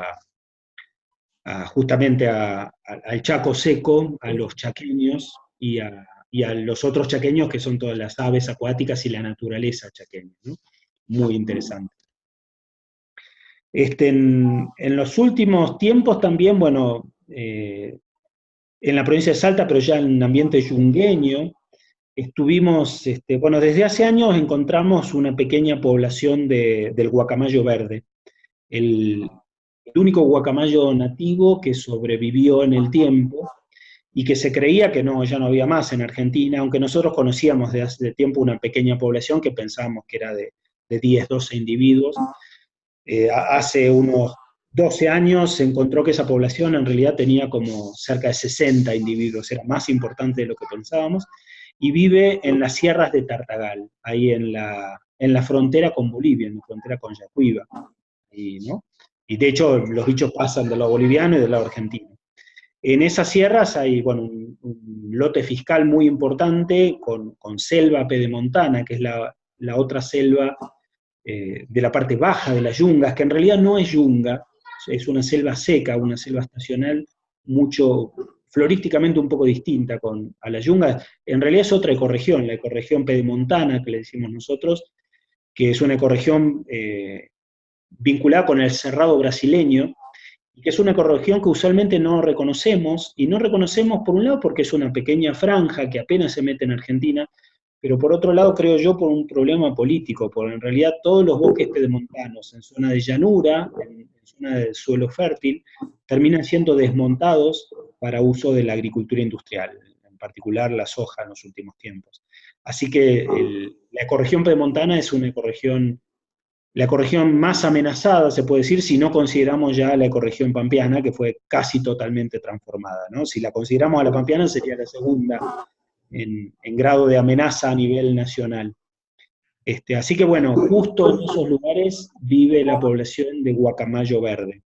justamente al Chaco seco, a los chaqueños y a los otros chaqueños que son todas las aves acuáticas y la naturaleza chaqueña, ¿no? Muy interesante. En los últimos tiempos también, bueno, en la provincia de Salta, pero ya en ambiente yungueño, estuvimos, bueno, desde hace años encontramos una pequeña población del guacamayo verde, el único guacamayo nativo que sobrevivió en el tiempo y que se creía que no, ya no había más en Argentina, aunque nosotros conocíamos desde hace tiempo una pequeña población que pensábamos que era de 10, 12 individuos. Hace unos 12 años se encontró que esa población en realidad tenía como cerca de 60 individuos, era más importante de lo que pensábamos, y vive en las sierras de Tartagal, ahí en la frontera con Bolivia, en la frontera con Yacuiba. ¿No? Y de hecho los bichos pasan del lado boliviano y del lado argentino. En esas sierras hay, bueno, un lote fiscal muy importante con selva pedemontana, que es la otra selva de la parte baja de las yungas, que en realidad no es yunga, es una selva seca, una selva estacional, mucho florísticamente un poco distinta a la yunga. En realidad es otra ecorregión, la ecorregión pedemontana que le decimos nosotros, que es una ecorregión vinculada con el cerrado brasileño, y que es una ecorregión que usualmente no reconocemos, y no reconocemos por un lado porque es una pequeña franja que apenas se mete en Argentina, pero por otro lado creo yo por un problema político, porque en realidad todos los bosques pedemontanos en zona de llanura, en zona de suelo fértil, terminan siendo desmontados para uso de la agricultura industrial, en particular la soja en los últimos tiempos. Así que la ecorregión pedemontana es una ecorregión, la ecorregión más amenazada, se puede decir, si no consideramos ya la ecorregión pampeana, que fue casi totalmente transformada, ¿no? Si la consideramos a la pampeana, sería la segunda en grado de amenaza a nivel nacional. Así que bueno, justo en esos lugares vive la población de guacamayo verde,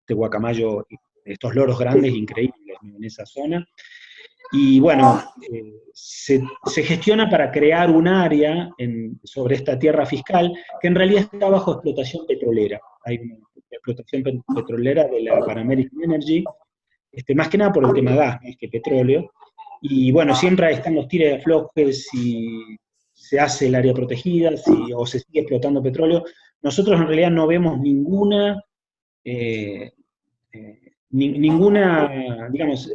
de guacamayo, estos loros grandes increíbles, ¿no?, en esa zona. Y bueno, se gestiona para crear un área sobre esta tierra fiscal que en realidad está bajo explotación petrolera. Hay una explotación petrolera de la Pan American Energy, más que nada por el tema gas, más que petróleo. Y bueno, siempre están los tires de aflojes, si se hace el área protegida, o se sigue explotando petróleo. Nosotros en realidad no vemos ninguna, digamos,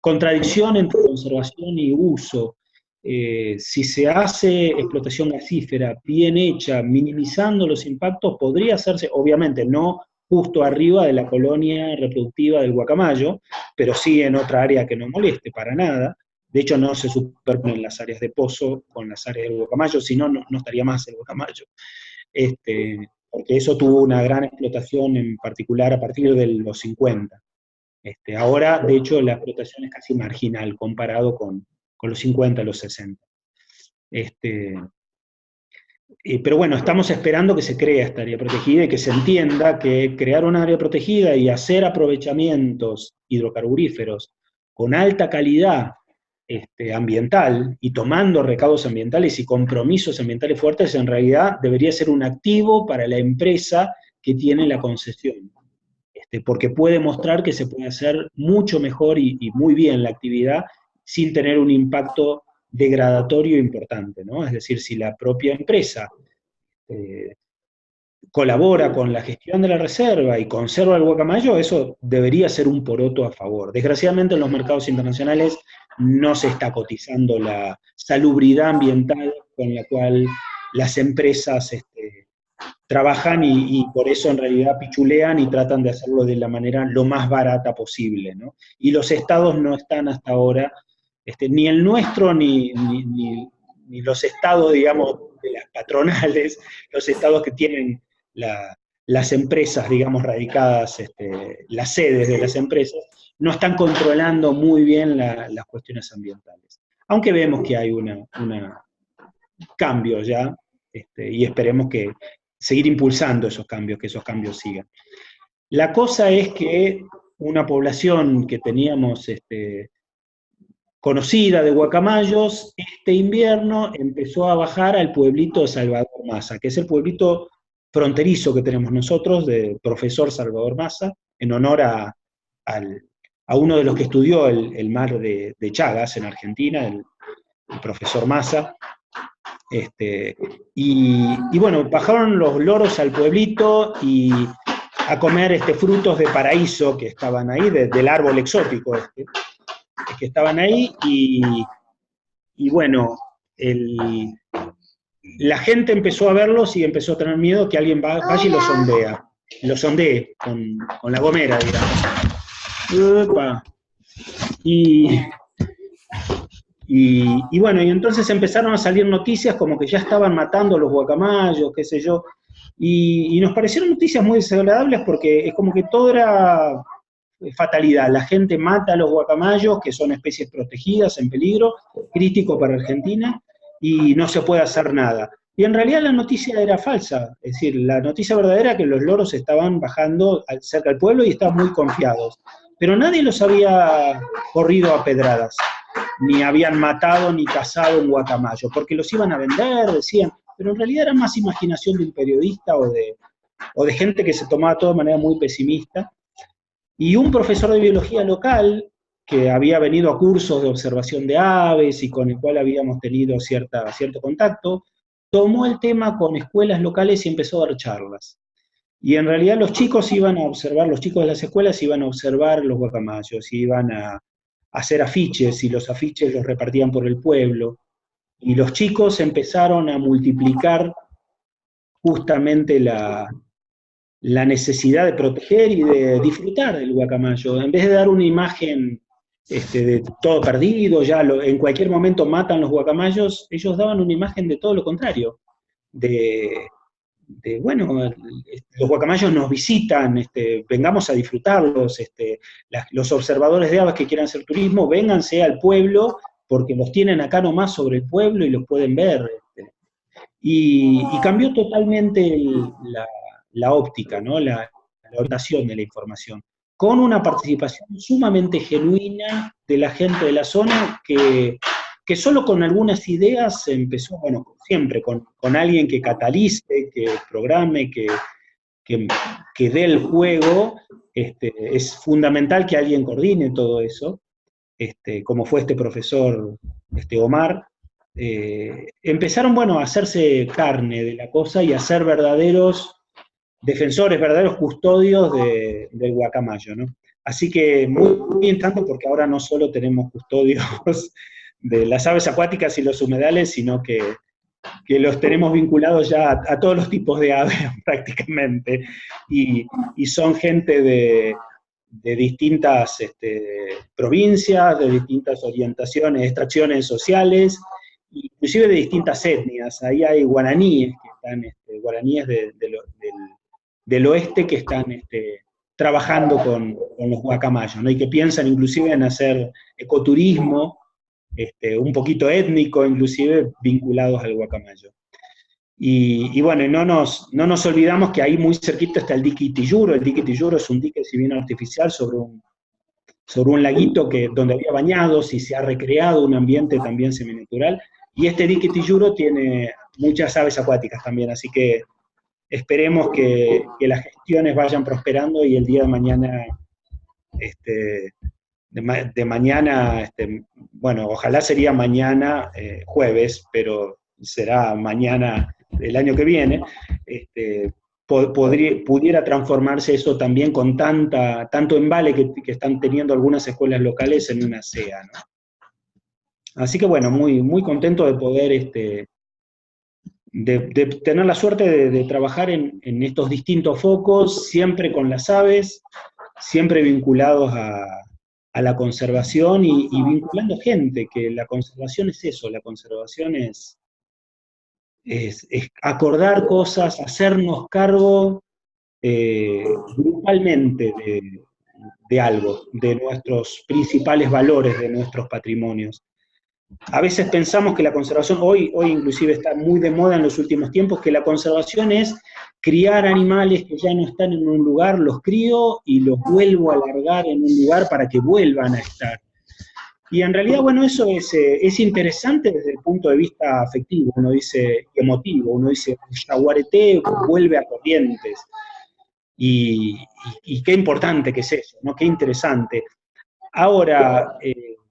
contradicción entre conservación y uso. Si se hace explotación gasífera bien hecha, minimizando los impactos, podría hacerse, obviamente no justo arriba de la colonia reproductiva del guacamayo, pero sí en otra área que no moleste para nada. De hecho, no se superponen las áreas de pozo con las áreas del guacamayo, si no, no estaría más el guacamayo. Porque eso tuvo una gran explotación, en particular a partir de los 50. Ahora, de hecho, la explotación es casi marginal comparado con los 50, los 60. Pero bueno, estamos esperando que se cree esta área protegida y que se entienda que crear una área protegida y hacer aprovechamientos hidrocarburíferos con alta calidad ambiental y tomando recaudos ambientales y compromisos ambientales fuertes, en realidad debería ser un activo para la empresa que tiene la concesión. Porque puede mostrar que se puede hacer mucho mejor y muy bien la actividad sin tener un impacto degradatorio importante, ¿no? Es decir, si la propia empresa colabora con la gestión de la reserva y conserva el guacamayo, eso debería ser un poroto a favor. Desgraciadamente en los mercados internacionales no se está cotizando la salubridad ambiental con la cual las empresas trabajan y por eso en realidad pichulean y tratan de hacerlo de la manera lo más barata posible, ¿no? Y los estados no están hasta ahora, ni el nuestro ni los estados, digamos, de las patronales, los estados que tienen las empresas, digamos, radicadas, las sedes de las empresas, no están controlando muy bien las cuestiones ambientales. Aunque vemos que hay un cambio ya, y esperemos que seguir impulsando esos cambios, que esos cambios sigan. La cosa es que una población que teníamos conocida de guacamayos, este invierno empezó a bajar al pueblito de Salvador Massa, que es el pueblito fronterizo que tenemos nosotros, de profesor Salvador Massa, en honor a uno de los que estudió el mar de Chagas en Argentina, el profesor Massa. Y bueno, bajaron los loros al pueblito y a comer frutos de paraíso que estaban ahí, del árbol exótico que estaban ahí, y bueno, la gente empezó a verlos y empezó a tener miedo que alguien vaya y los sondee con la gomera, digamos. Upa. Y bueno, y entonces empezaron a salir noticias como que ya estaban matando a los guacamayos, qué sé yo, y nos parecieron noticias muy desagradables porque es como que todo era fatalidad. La gente mata a los guacamayos, que son especies protegidas, en peligro, crítico para Argentina, y no se puede hacer nada. Y en realidad la noticia era falsa, es decir, la noticia verdadera era que los loros estaban bajando cerca del pueblo y estaban muy confiados. Pero nadie los había corrido a pedradas, ni habían matado ni cazado un guacamayo, porque los iban a vender, decían, pero en realidad era más imaginación de un periodista o de gente que se tomaba todo de manera muy pesimista. Y un profesor de biología local, que había venido a cursos de observación de aves y con el cual habíamos tenido cierto contacto, tomó el tema con escuelas locales y empezó a dar charlas. Y en realidad los chicos iban a observar, los chicos de las escuelas iban a observar los guacamayos, iban a hacer afiches, y los afiches los repartían por el pueblo. Y los chicos empezaron a multiplicar justamente la necesidad de proteger y de disfrutar del guacamayo. En vez de dar una imagen de todo perdido, ya en cualquier momento matan los guacamayos, ellos daban una imagen de todo lo contrario, de, bueno, los guacamayos nos visitan, vengamos a disfrutarlos, los observadores de aves que quieran hacer turismo, vénganse al pueblo, porque los tienen acá nomás sobre el pueblo y los pueden ver. Y cambió totalmente la óptica, ¿no? La orientación de la información, con una participación sumamente genuina de la gente de la zona que solo con algunas ideas empezó, bueno, siempre con alguien que catalice, que programe, que, que dé el juego. Es fundamental que alguien coordine todo eso, como fue este profesor Omar. Empezaron, bueno, a hacerse carne de la cosa y a ser verdaderos defensores, verdaderos custodios del guacamayo, ¿no? Así que muy bien tanto, porque ahora no solo tenemos custodios de las aves acuáticas y los humedales, sino que los tenemos vinculados ya a todos los tipos de aves prácticamente, y son gente de distintas provincias, de distintas orientaciones, extracciones sociales, inclusive de distintas etnias. Ahí hay guaraníes que están, guaraníes del oeste, que están trabajando con los guacamayos, ¿no? Y que piensan inclusive en hacer ecoturismo, un poquito étnico, inclusive vinculados al guacamayo. Y bueno, no nos olvidamos que ahí muy cerquita está el dique Itiyuro. El dique Itiyuro es un dique, si bien artificial, sobre un laguito donde había bañados, y se ha recreado un ambiente también seminatural. Y este dique Itiyuro tiene muchas aves acuáticas también, así que esperemos que las gestiones vayan prosperando, y el día de mañana, bueno, ojalá sería mañana, jueves, pero será mañana del año que viene, pudiera transformarse eso también, con tanto embale que están teniendo algunas escuelas locales, en una SEA, ¿no? Así que bueno, muy, muy contento de poder de tener la suerte de trabajar en estos distintos focos, siempre con las aves, siempre vinculados a la conservación, y vinculando gente, que la conservación es eso, la conservación es acordar cosas, hacernos cargo grupalmente de algo, de nuestros principales valores, de nuestros patrimonios. A veces pensamos que la conservación, hoy inclusive está muy de moda en los últimos tiempos, que la conservación es criar animales que ya no están en un lugar, los crío y los vuelvo a alargar en un lugar para que vuelvan a estar. Y en realidad, bueno, eso es interesante desde el punto de vista afectivo, uno dice, emotivo, uno dice, Yaguareté vuelve a Corrientes, y qué importante que es eso, ¿no? Qué interesante. Ahora,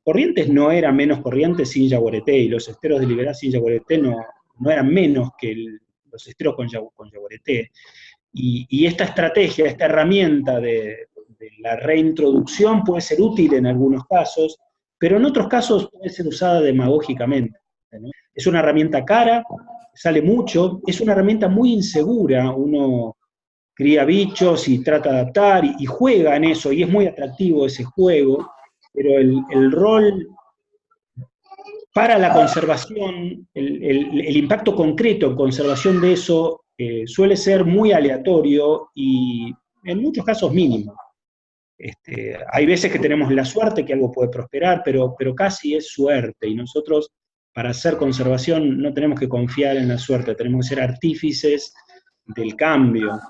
Corrientes no era menos Corrientes sin Yaguareté, y los esteros de Liberá sin Yaguareté no eran menos que los esteros con Yaguareté. Y esta estrategia, esta herramienta de la reintroducción puede ser útil en algunos casos, pero en otros casos puede ser usada demagógicamente, ¿no? Es una herramienta cara, sale mucho, es una herramienta muy insegura. Uno cría bichos y trata de adaptar, y juega en eso, y es muy atractivo ese juego, pero el rol para la conservación, el impacto concreto en conservación de eso, suele ser muy aleatorio y en muchos casos mínimo. Hay veces que tenemos la suerte que algo puede prosperar, pero casi es suerte, y nosotros, para hacer conservación, no tenemos que confiar en la suerte, tenemos que ser artífices del cambio.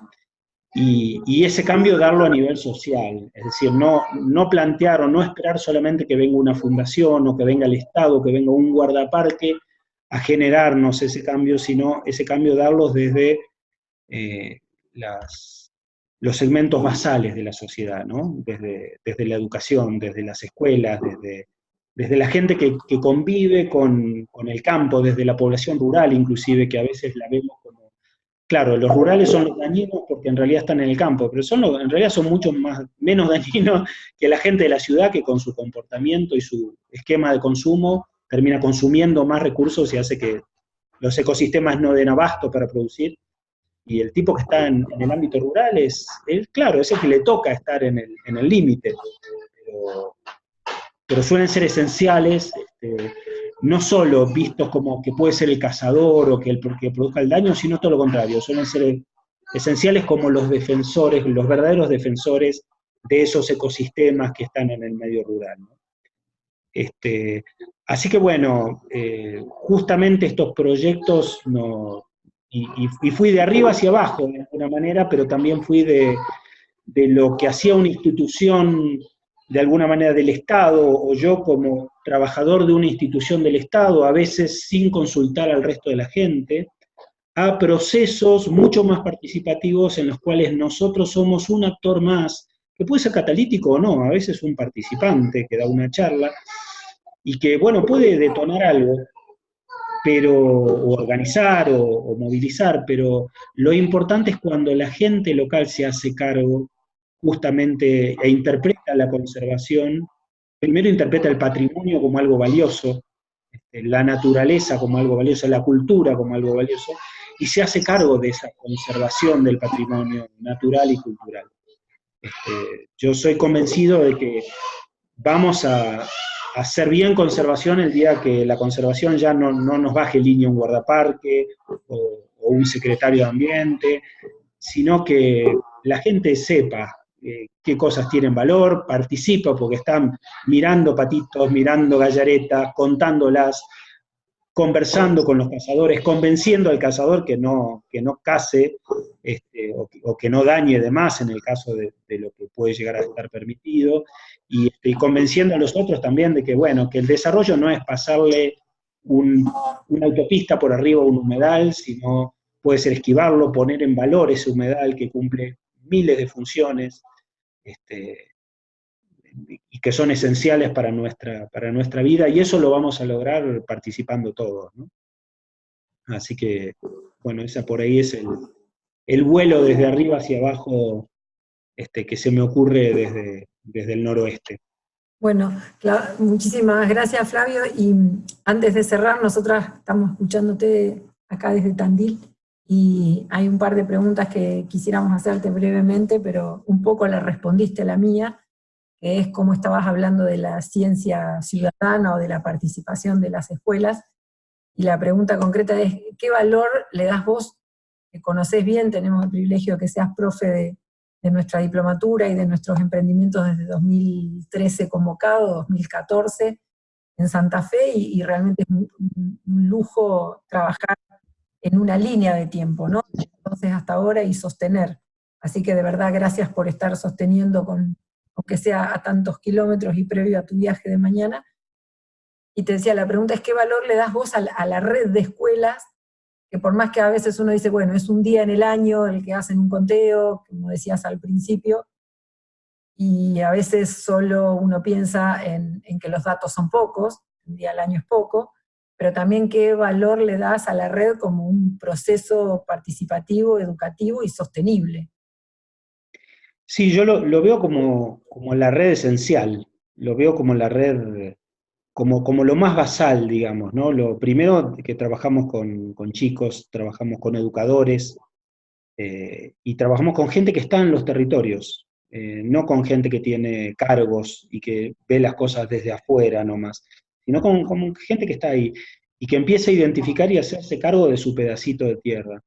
Y ese cambio darlo a nivel social, es decir, no plantear o no esperar solamente que venga una fundación, o que venga el Estado, que venga un guardaparque a generarnos ese cambio, sino ese cambio darlos desde eh, los segmentos basales de la sociedad, ¿no? Desde la educación, desde las escuelas, desde la gente que convive con el campo, desde la población rural inclusive, que a veces la vemos claro, los rurales son los dañinos porque en realidad están en el campo, pero en realidad son mucho menos dañinos que la gente de la ciudad que con su comportamiento y su esquema de consumo termina consumiendo más recursos y hace que los ecosistemas no den abasto para producir. Y el tipo que está en el ámbito rural claro, es el que le toca estar en el límite, pero, pero suelen ser esenciales, no solo vistos como que puede ser el cazador o que el que produzca el daño, sino todo lo contrario, suelen ser esenciales como los defensores, los verdaderos defensores de esos ecosistemas que están en el medio rural, ¿no? Así que bueno, justamente estos proyectos no, y fui de arriba hacia abajo de alguna manera, pero también fui de lo que hacía una institución de alguna manera del Estado, o yo como trabajador de una institución del Estado, a veces sin consultar al resto de la gente, a procesos mucho más participativos en los cuales nosotros somos un actor más, que puede ser catalítico o no, a veces un participante que da una charla, y que, bueno, puede detonar algo, pero, o organizar o movilizar, pero lo importante es cuando la gente local se hace cargo justamente e interpreta la conservación, primero interpreta el patrimonio como algo valioso, la naturaleza como algo valioso, la cultura como algo valioso, y se hace cargo de esa conservación del patrimonio natural y cultural. Yo soy convencido de que vamos a hacer bien conservación el día que la conservación ya no nos baje línea un guardaparque o un secretario de ambiente, sino que la gente sepa qué cosas tienen valor, participa porque están mirando patitos, mirando gallaretas, contándolas, conversando con los cazadores, convenciendo al cazador que no case o que no dañe de más en el caso de lo que puede llegar a estar permitido, y convenciendo a los otros también de que, bueno, que el desarrollo no es pasarle una autopista por arriba a un humedal, sino puede ser esquivarlo, poner en valor ese humedal que cumple miles de funciones, y que son esenciales para nuestra vida, y eso lo vamos a lograr participando todos, ¿no? Así que, bueno, esa por ahí es el vuelo desde arriba hacia abajo que se me ocurre desde el noroeste. Bueno, muchísimas gracias, Flavio. Y antes de cerrar, nosotras estamos escuchándote acá desde Tandil y hay un par de preguntas que quisiéramos hacerte brevemente, pero un poco le respondiste a la mía, que es cómo estabas hablando de la ciencia ciudadana o de la participación de las escuelas. Y la pregunta concreta es, ¿qué valor le das vos, que conocés bien, tenemos el privilegio de que seas profe de nuestra diplomatura y de nuestros emprendimientos desde 2013 convocado, 2014 en Santa Fe, y realmente es un lujo trabajar en una línea de tiempo, ¿no? Entonces hasta ahora y sostener. Así que de verdad gracias por estar sosteniendo aunque sea a tantos kilómetros y previo a tu viaje de mañana. Y te decía, la pregunta es, ¿qué valor le das vos a la red de escuelas? Que por más que a veces uno dice, bueno, es un día en el año el que hacen un conteo, como decías al principio, y a veces solo uno piensa en que los datos son pocos, un día al año es poco, pero también qué valor le das a la red como un proceso participativo, educativo y sostenible. Sí, yo lo veo como la red esencial, lo veo como la red, como lo más basal, digamos, ¿no? Lo primero que trabajamos con chicos, trabajamos con educadores, y trabajamos con gente que está en los territorios, no con gente que tiene cargos y que ve las cosas desde afuera nomás, sino con gente que está ahí y que empieza a identificar y hacerse cargo de su pedacito de tierra.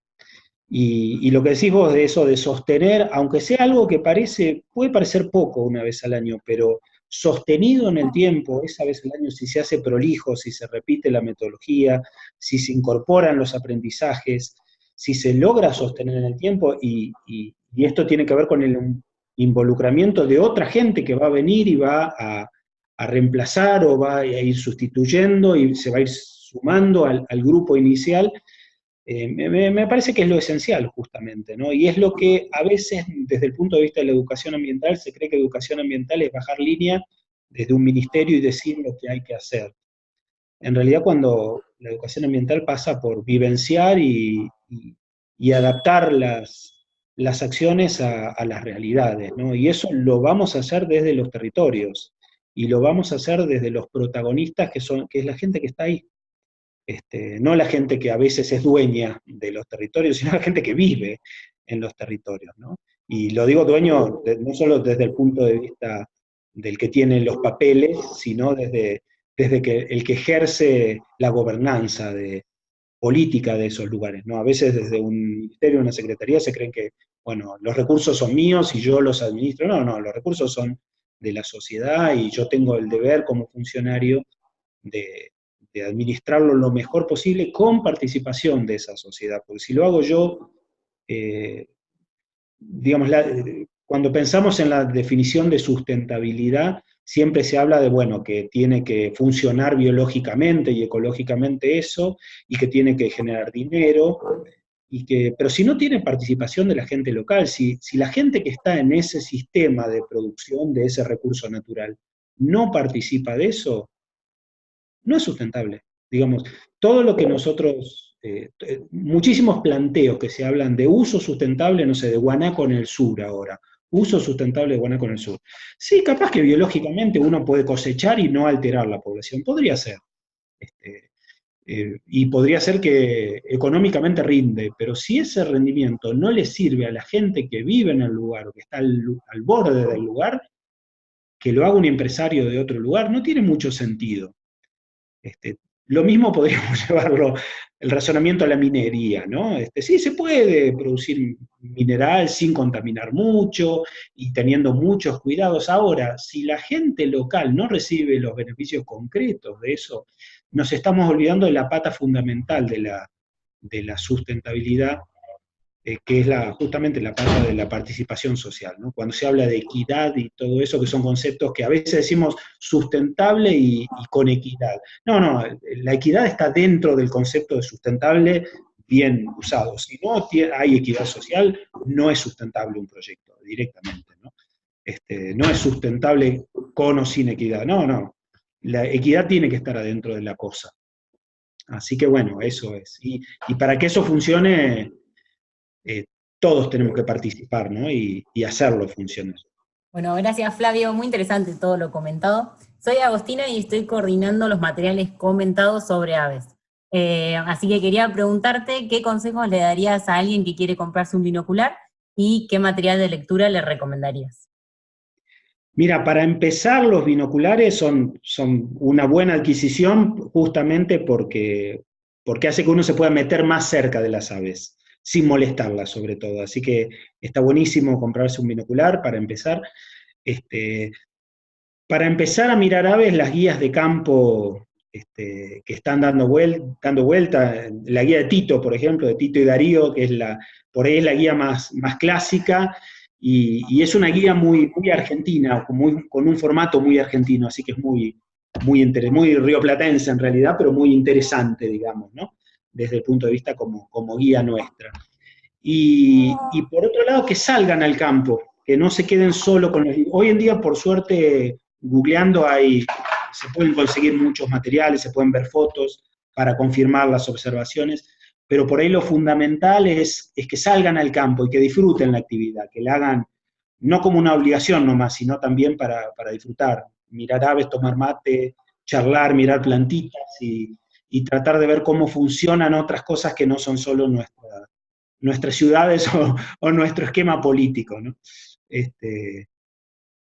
Y lo que decís vos de eso, de sostener, aunque sea algo que puede parecer poco una vez al año, pero sostenido en el tiempo, esa vez al año, si se hace prolijo, si se repite la metodología, si se incorporan los aprendizajes, si se logra sostener en el tiempo, y esto tiene que ver con el involucramiento de otra gente que va a venir y va a reemplazar o va a ir sustituyendo y se va a ir sumando al grupo inicial. Me parece que es lo esencial justamente, ¿no? Y es lo que a veces desde el punto de vista de la educación ambiental se cree que educación ambiental es bajar línea desde un ministerio y decir lo que hay que hacer. En realidad cuando la educación ambiental pasa por vivenciar y y adaptar las acciones a las realidades, ¿no? Y eso lo vamos a hacer desde los territorios, y lo vamos a hacer desde los protagonistas que es la gente que está ahí. No la gente que a veces es dueña de los territorios, sino la gente que vive en los territorios, ¿no? Y lo digo dueño no solo desde el punto de vista del que tiene los papeles, sino desde que el que ejerce la gobernanza política de esos lugares, ¿no? A veces desde un ministerio, una secretaría, se creen que, bueno, los recursos son míos y yo los administro. No, no, los recursos son de la sociedad y yo tengo el deber como funcionario de, de administrarlo lo mejor posible con participación de esa sociedad, porque si lo hago yo, eh, digamos, cuando pensamos en la definición de sustentabilidad, siempre se habla de, bueno, que tiene que funcionar biológicamente y ecológicamente eso, y que tiene que generar dinero, pero si no tiene participación de la gente local, si la gente que está en ese sistema de producción de ese recurso natural no participa de eso, no es sustentable. Digamos, todo lo que nosotros, muchísimos planteos que se hablan de uso sustentable, no sé, de guanaco en el sur ahora, uso sustentable de guanaco en el sur. Sí, capaz que biológicamente uno puede cosechar y no alterar la población, podría ser. Este, y podría ser que económicamente rinde, pero si ese rendimiento no le sirve a la gente que vive en el lugar o que está al borde del lugar, que lo haga un empresario de otro lugar, no tiene mucho sentido. Lo mismo podríamos llevarlo el razonamiento a la minería, ¿no? Sí, se puede producir mineral sin contaminar mucho y teniendo muchos cuidados. Ahora, si la gente local no recibe los beneficios concretos de eso, nos estamos olvidando de la pata fundamental de la sustentabilidad, que es justamente la parte de la participación social, ¿no? Cuando se habla de equidad y todo eso, que son conceptos que a veces decimos sustentable y con equidad. No, no, la equidad está dentro del concepto de sustentable bien usado. Si no hay equidad social, no es sustentable un proyecto directamente, ¿no? No es sustentable con o sin equidad, no, no. La equidad tiene que estar adentro de la cosa. Así que bueno, eso es. Y para que eso funcione, eh, todos tenemos que participar, ¿no? Y hacerlo funcionar. Bueno, gracias Flavio, muy interesante todo lo comentado. Soy Agostina y estoy coordinando los materiales comentados sobre aves. Así que quería preguntarte qué consejos le darías a alguien que quiere comprarse un binocular y qué material de lectura le recomendarías. Mira, para empezar, los binoculares son una buena adquisición justamente porque hace que uno se pueda meter más cerca de las aves, sin molestarlas sobre todo. Así que está buenísimo comprarse un binocular para empezar. Para empezar a mirar aves, las guías de campo que están dando vuelta, la guía de Tito, por ejemplo, de Tito y Darío, que por ahí es la guía más clásica, y es una guía muy, muy argentina, con un formato muy argentino, así que es muy rioplatense en realidad, pero muy interesante, digamos, ¿no? Desde el punto de vista como guía nuestra. Y por otro lado, que salgan al campo, que no se queden solo con los... Hoy en día, por suerte, googleando se pueden conseguir muchos materiales, se pueden ver fotos para confirmar las observaciones, pero por ahí lo fundamental es que salgan al campo y que disfruten la actividad, que la hagan no como una obligación nomás, sino también para disfrutar, mirar aves, tomar mate, charlar, mirar plantitas y tratar de ver cómo funcionan otras cosas que no son solo nuestras ciudades o nuestro esquema político, ¿no?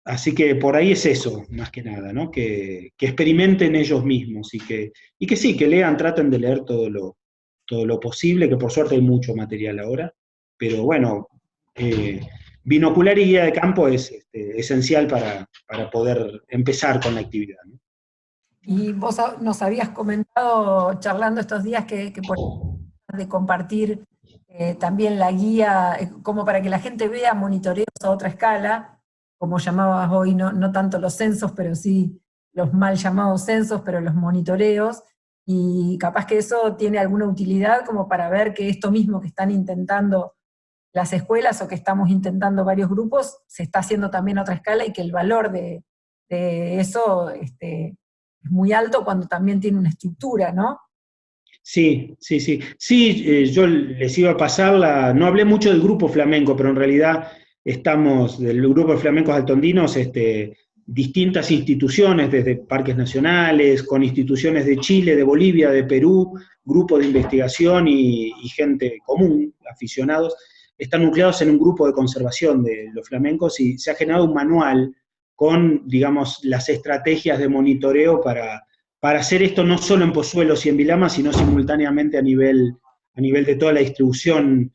Así que por ahí es eso, más que nada, ¿no? Que experimenten ellos mismos y que sí, que lean, traten de leer todo lo posible, que por suerte hay mucho material ahora, pero bueno, binocular y guía de campo es esencial para poder empezar con la actividad, ¿no? Y vos nos habías comentado, charlando estos días, que por de compartir también la guía, como para que la gente vea monitoreos a otra escala, como llamabas hoy, no tanto los censos, pero sí los mal llamados censos, pero los monitoreos, y capaz que eso tiene alguna utilidad como para ver que esto mismo que están intentando las escuelas o que estamos intentando varios grupos, se está haciendo también a otra escala y que el valor de eso es muy alto cuando también tiene una estructura, ¿no? Sí, sí, sí. Sí, yo les iba a pasar no hablé mucho del grupo flamenco, pero en realidad estamos, del grupo de flamencos altondinos, distintas instituciones, desde parques nacionales, con instituciones de Chile, de Bolivia, de Perú, grupos de investigación y gente común, aficionados, están nucleados en un grupo de conservación de los flamencos y se ha generado un manual con, digamos, las estrategias de monitoreo para hacer esto no solo en Pozuelos y en Vilama, sino simultáneamente a nivel de toda la distribución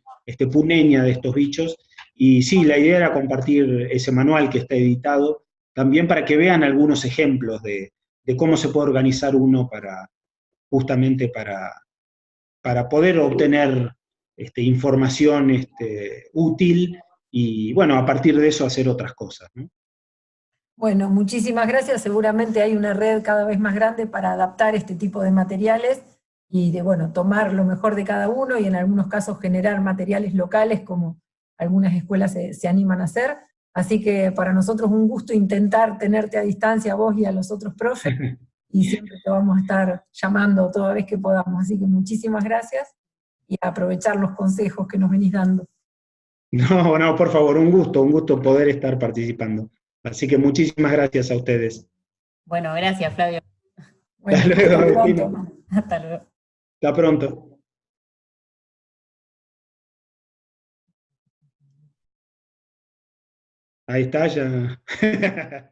puneña de estos bichos. Y sí, la idea era compartir ese manual que está editado, también para que vean algunos ejemplos de cómo se puede organizar uno justamente para poder obtener información útil y, bueno, a partir de eso hacer otras cosas, ¿no? Bueno, muchísimas gracias. Seguramente hay una red cada vez más grande para adaptar este tipo de materiales y de, bueno, tomar lo mejor de cada uno y en algunos casos generar materiales locales como algunas escuelas se animan a hacer. Así que para nosotros un gusto intentar tenerte a distancia a vos y a los otros profes y siempre te vamos a estar llamando toda vez que podamos. Así que muchísimas gracias y a aprovechar los consejos que nos venís dando. No, no, por favor, un gusto poder estar participando. Así que muchísimas gracias a ustedes. Bueno, gracias, Flavio. Bueno, Hasta luego, hasta Agustina. pronto. Hasta luego. Hasta pronto. Ahí está ya.